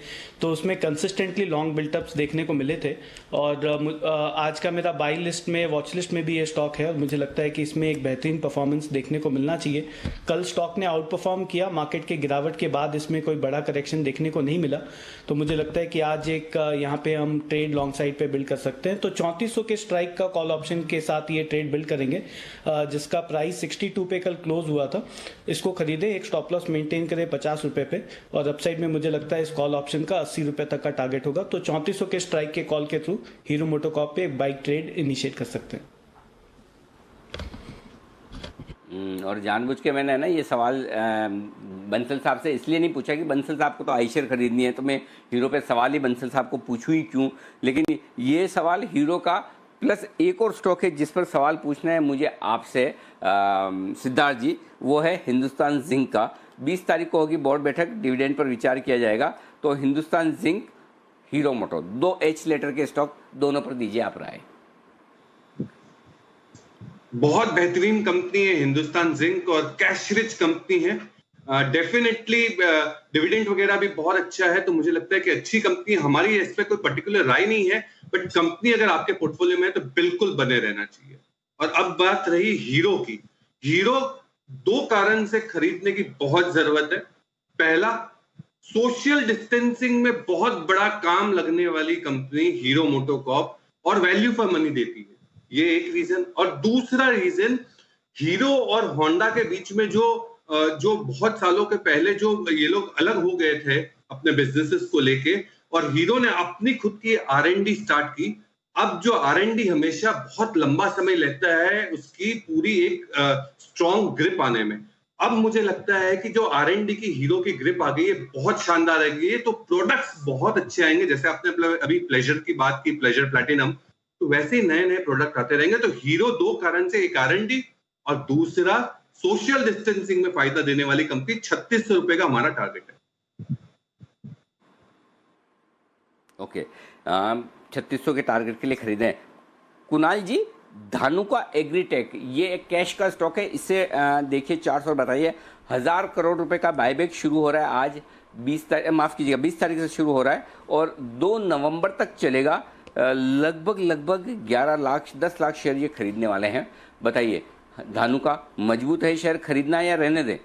तो उसमें कंसिस्टेंटली लॉन्ग बिल्टअप्स देखने को मिले थे, और आज का मेरा बाई लिस्ट में, वॉच लिस्ट में भी ये स्टॉक है, और मुझे लगता है कि इसमें एक बेहतरीन परफॉर्मेंस देखने को मिलना चाहिए। कल स्टॉक ने आउट परफॉर्म किया, मार्केट के गिरावट के बाद इसमें कोई बड़ा करेक्शन देखने को नहीं मिला, तो मुझे लगता है कि आज एक यहाँ पे हम ट्रेड लॉन्ग साइड पे बिल्ड कर सकते हैं। तो 3400 के स्ट्राइक का कॉल ऑप्शन के साथ ये ट्रेड बिल्ड करेंगे, जिसका प्राइस 62 पे कल क्लोज हुआ था। इसको खरीदे, एक स्टॉप लॉस मेंटेन करें 50 रुपए पे, और अपसाइड में मुझे लगता है इस कॉल ऑप्शन का 80 रुपए तक का टारगेट होगा। तो 3400 के स्ट्राइक के कॉल के थ्रू हीरो मोटोकॉर्प पे एक बाइक ट्रेड इनिशिएट कर सकते हैं। और जानबूझ के मैंने ना ये सवाल बंसल साहब से इसलिए नहीं पूछा कि बंसल साहब को तो आईशेयर खरीदनी है, तो मैं हीरो पे सवाल ही बंसल साहब को पूछूं ही क्यों। लेकिन ये सवाल हीरो का प्लस एक और स्टॉक है जिस पर सवाल पूछना है मुझे आपसे सिद्धार्थ जी, वो है हिंदुस्तान जिंक का। 20 तारीख को होगी बोर्ड बैठक, डिविडेंड पर विचार किया जाएगा। तो हिंदुस्तान जिंक, हीरो मोटो, 2 H लेटर के स्टॉक, दोनों पर दीजिए आप राय। बहुत बेहतरीन कंपनी है हिंदुस्तान जिंक, और कैश रिच कंपनी है। डेफिनेटली डिविडेंड वगैरह भी बहुत अच्छा है, तो मुझे लगता है कि अच्छी कंपनी, हमारी इस पे कोई पर्टिकुलर राय नहीं है, बट कंपनी अगर आपके पोर्टफोलियो में है तो बिल्कुल बने रहना चाहिए। और अब बात रही हीरो की। हीरो 2 कारण से खरीदने की बहुत जरूरत है। पहला, सोशल डिस्टेंसिंग में बहुत बड़ा काम लगने वाली कंपनी हीरो मोटोकॉर्प और वैल्यू फॉर मनी देती है, ये एक रीजन। और दूसरा रीजन, हीरो और होंडा के बीच में जो बहुत सालों के पहले जो ये लोग अलग हो गए थे अपने बिजनेसेस को लेके, और हीरो ने अपनी खुद की R&D स्टार्ट की। अब जो R&D हमेशा बहुत लंबा समय लेता है उसकी पूरी एक स्ट्रॉन्ग ग्रिप आने में, अब मुझे लगता है कि जो R&D की हीरो की ग्रिप आ गई है, बहुत शानदार है ये, तो प्रोडक्ट्स बहुत अच्छे आएंगे। जैसे आपने अभी प्लेजर की बात की, प्लेजर प्लैटिनम, तो वैसे ही नए नए प्रोडक्ट आते रहेंगे। तो हीरो 2 कारण से, एक R&D और दूसरा सोशल डिस्टेंसिंग में फायदा देने वाली कंपनी। 3600 रुपए का हमारा टारगेट है। ओके, 3600 के टारगेट के लिए खरीदें। कुणाल जी, धानुका एग्रीटेक, ये एक कैश का स्टॉक है, इससे देखिए 400 बताइए, 1000 करोड़ रुपए का बायबैक शुरू हो रहा है आज 20 तारीख से शुरू हो रहा है और 2 नवंबर तक चलेगा। लगभग 11 लाख 10 लाख शेयर ये खरीदने वाले हैं। बताइए, धानुका मजबूत है शेयर, खरीदना या रहने दें?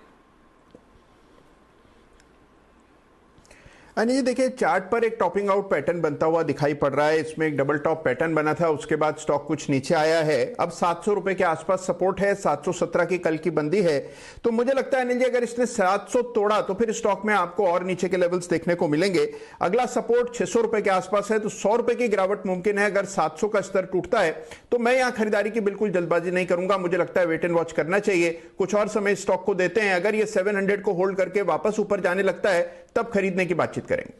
अनिल जी देखिए, चार्ट पर एक टॉपिंग आउट पैटर्न बनता हुआ दिखाई पड़ रहा है। इसमें एक डबल टॉप पैटर्न बना था, उसके बाद स्टॉक कुछ नीचे आया है। अब 700 रुपए के आसपास सपोर्ट है, 717 की कल की बंदी है। तो मुझे लगता है अनिल जी, अगर इसने 700 तोड़ा तो फिर स्टॉक में आपको और नीचे के लेवल्स देखने को मिलेंगे। अगला सपोर्ट 600 रुपए के आसपास है, तो 100 रुपए की गिरावट मुमकिन है। अगर 700 का स्तर टूटता है तो मैं यहां खरीदारी की बिल्कुल जल्दबाजी नहीं करूंगा। मुझे लगता है वेट एंड वॉच करना चाहिए, कुछ और समय स्टॉक को देते हैं। अगर ये 700 को होल्ड करके वापस ऊपर जाने लगता है तब खरीदने की बातचीत करेंगे।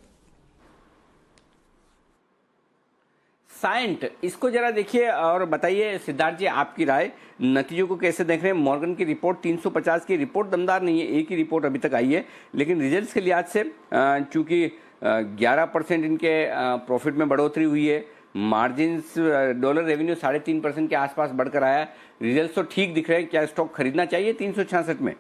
साइंट, इसको जरा देखिए और बताइए सिद्धार्थ जी, आपकी राय, नतीजों को कैसे देख रहे हैं? मॉर्गन की रिपोर्ट 350 की रिपोर्ट दमदार नहीं है, एक ही रिपोर्ट अभी तक आई है, लेकिन रिजल्ट्स के लिहाज से चूंकि 11% इनके प्रॉफिट में बढ़ोतरी हुई है, मार्जिन्स, डॉलर रेवेन्यू 3.5% के आसपास बढ़कर आया, रिजल्ट्स तो ठीक दिख रहे हैं। क्या स्टॉक खरीदना चाहिए 366 में?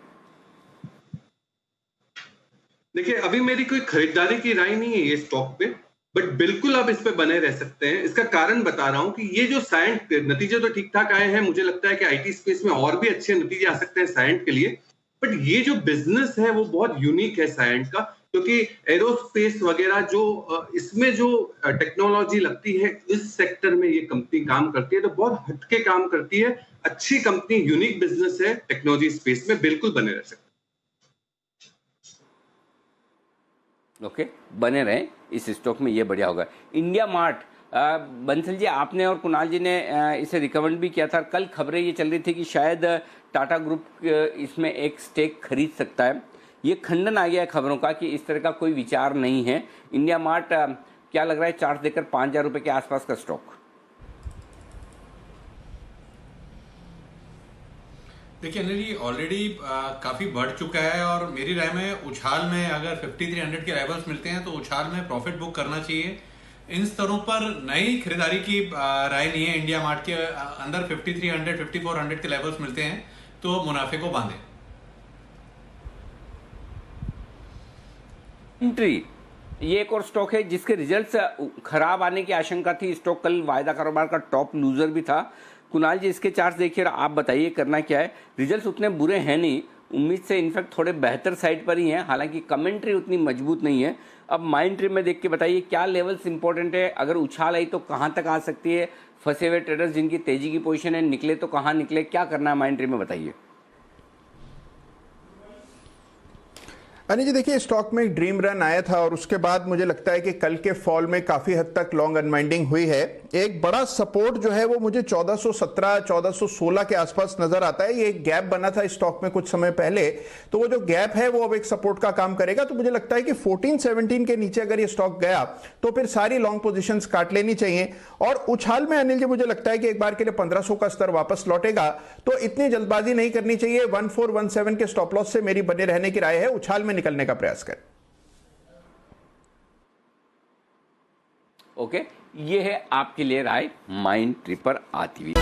देखिए, अभी मेरी कोई खरीदारी की राय नहीं है ये स्टॉक पे, बट बिल्कुल आप इस पे बने रह सकते हैं। इसका कारण बता रहा हूं कि ये जो साइंट, नतीजे तो ठीक ठाक आए हैं, मुझे लगता है कि आईटी स्पेस में और भी अच्छे नतीजे आ सकते हैं साइंट के लिए, बट ये जो बिजनेस है वो बहुत यूनिक है साइंट का, क्योंकि एरोस्पेस वगैरह जो इसमें जो टेक्नोलॉजी लगती है, इस सेक्टर में ये कंपनी काम करती है, तो बहुत हटके काम करती है। अच्छी कंपनी, यूनिक बिजनेस है टेक्नोलॉजी स्पेस में, बिल्कुल बने रह सकते हैं। ओके, बने रहें इस स्टॉक में, ये बढ़िया होगा। इंडिया मार्ट, बंसल जी, आपने और कुणाल जी ने इसे रिकमेंड भी किया था। कल खबरें ये चल रही थी कि शायद टाटा ग्रुप इसमें एक स्टेक खरीद सकता है। ये खंडन आ गया है खबरों का कि इस तरह का कोई विचार नहीं है। इंडिया मार्ट क्या लग रहा है चार्ट देखकर 5000 रुपये के आसपास का स्टॉक? देखिए अनिल जी, ऑलरेडी काफी बढ़ चुका है और मेरी राय में उछाल में अगर 5300 के लेवल्स मिलते हैं तो उछाल में प्रॉफिट बुक करना चाहिए। इन स्तरों पर नई खरीदारी की राय नहीं है। इंडिया मार्ट के अंदर 5300 5400 के लेवल्स मिलते हैं तो मुनाफे को बांधे। एंट्री, ये एक और स्टॉक है जिसके रिजल्ट्स खराब आने की आशंका थी। स्टॉक कल वायदा कारोबार का टॉप लूजर भी था। कुणाल जी, इसके चार्ट देखिए और आप बताइए करना क्या है। रिजल्ट्स उतने बुरे हैं नहीं, उम्मीद से इनफैक्ट थोड़े बेहतर साइड पर ही हैं, हालांकि कमेंट्री उतनी मजबूत नहीं है। अब माइंड ट्री में देख के बताइए क्या लेवल्स इंपॉर्टेंट है, अगर उछाल आई तो कहाँ तक आ सकती है, फंसे हुए ट्रेडर्स जिनकी तेजी की पोजीशन है निकले तो कहाँ निकले, क्या करना है माइंड ट्री में बताइए। अनिल जी देखिए, स्टॉक में एक ड्रीम रन आया था और उसके बाद मुझे लगता है कि कल के फॉल में काफी हद तक लॉन्ग अनवाइंडिंग हुई है। एक बड़ा सपोर्ट जो है वो मुझे 1417 1416 के आसपास नजर आता है। ये एक गैप बना था स्टॉक में कुछ समय पहले, तो वो जो गैप है वो अब एक सपोर्ट का काम करेगा। तो मुझे लगता है कि 1417 के नीचे अगर ये स्टॉक गया तो फिर सारी लॉन्ग पोजीशंस काट लेनी चाहिए। और उछाल में अनिल जी मुझे लगता है कि एक बार के लिए 1500 का स्तर वापस लौटेगा, तो इतनी जल्दबाजी नहीं करनी चाहिए। 1417 के स्टॉप लॉस से मेरी बने रहने की राय है, उछाल में निकलने का प्रयास करें। ओके, ये है आपके लिए राय माइंड ट्री पर आती हुई।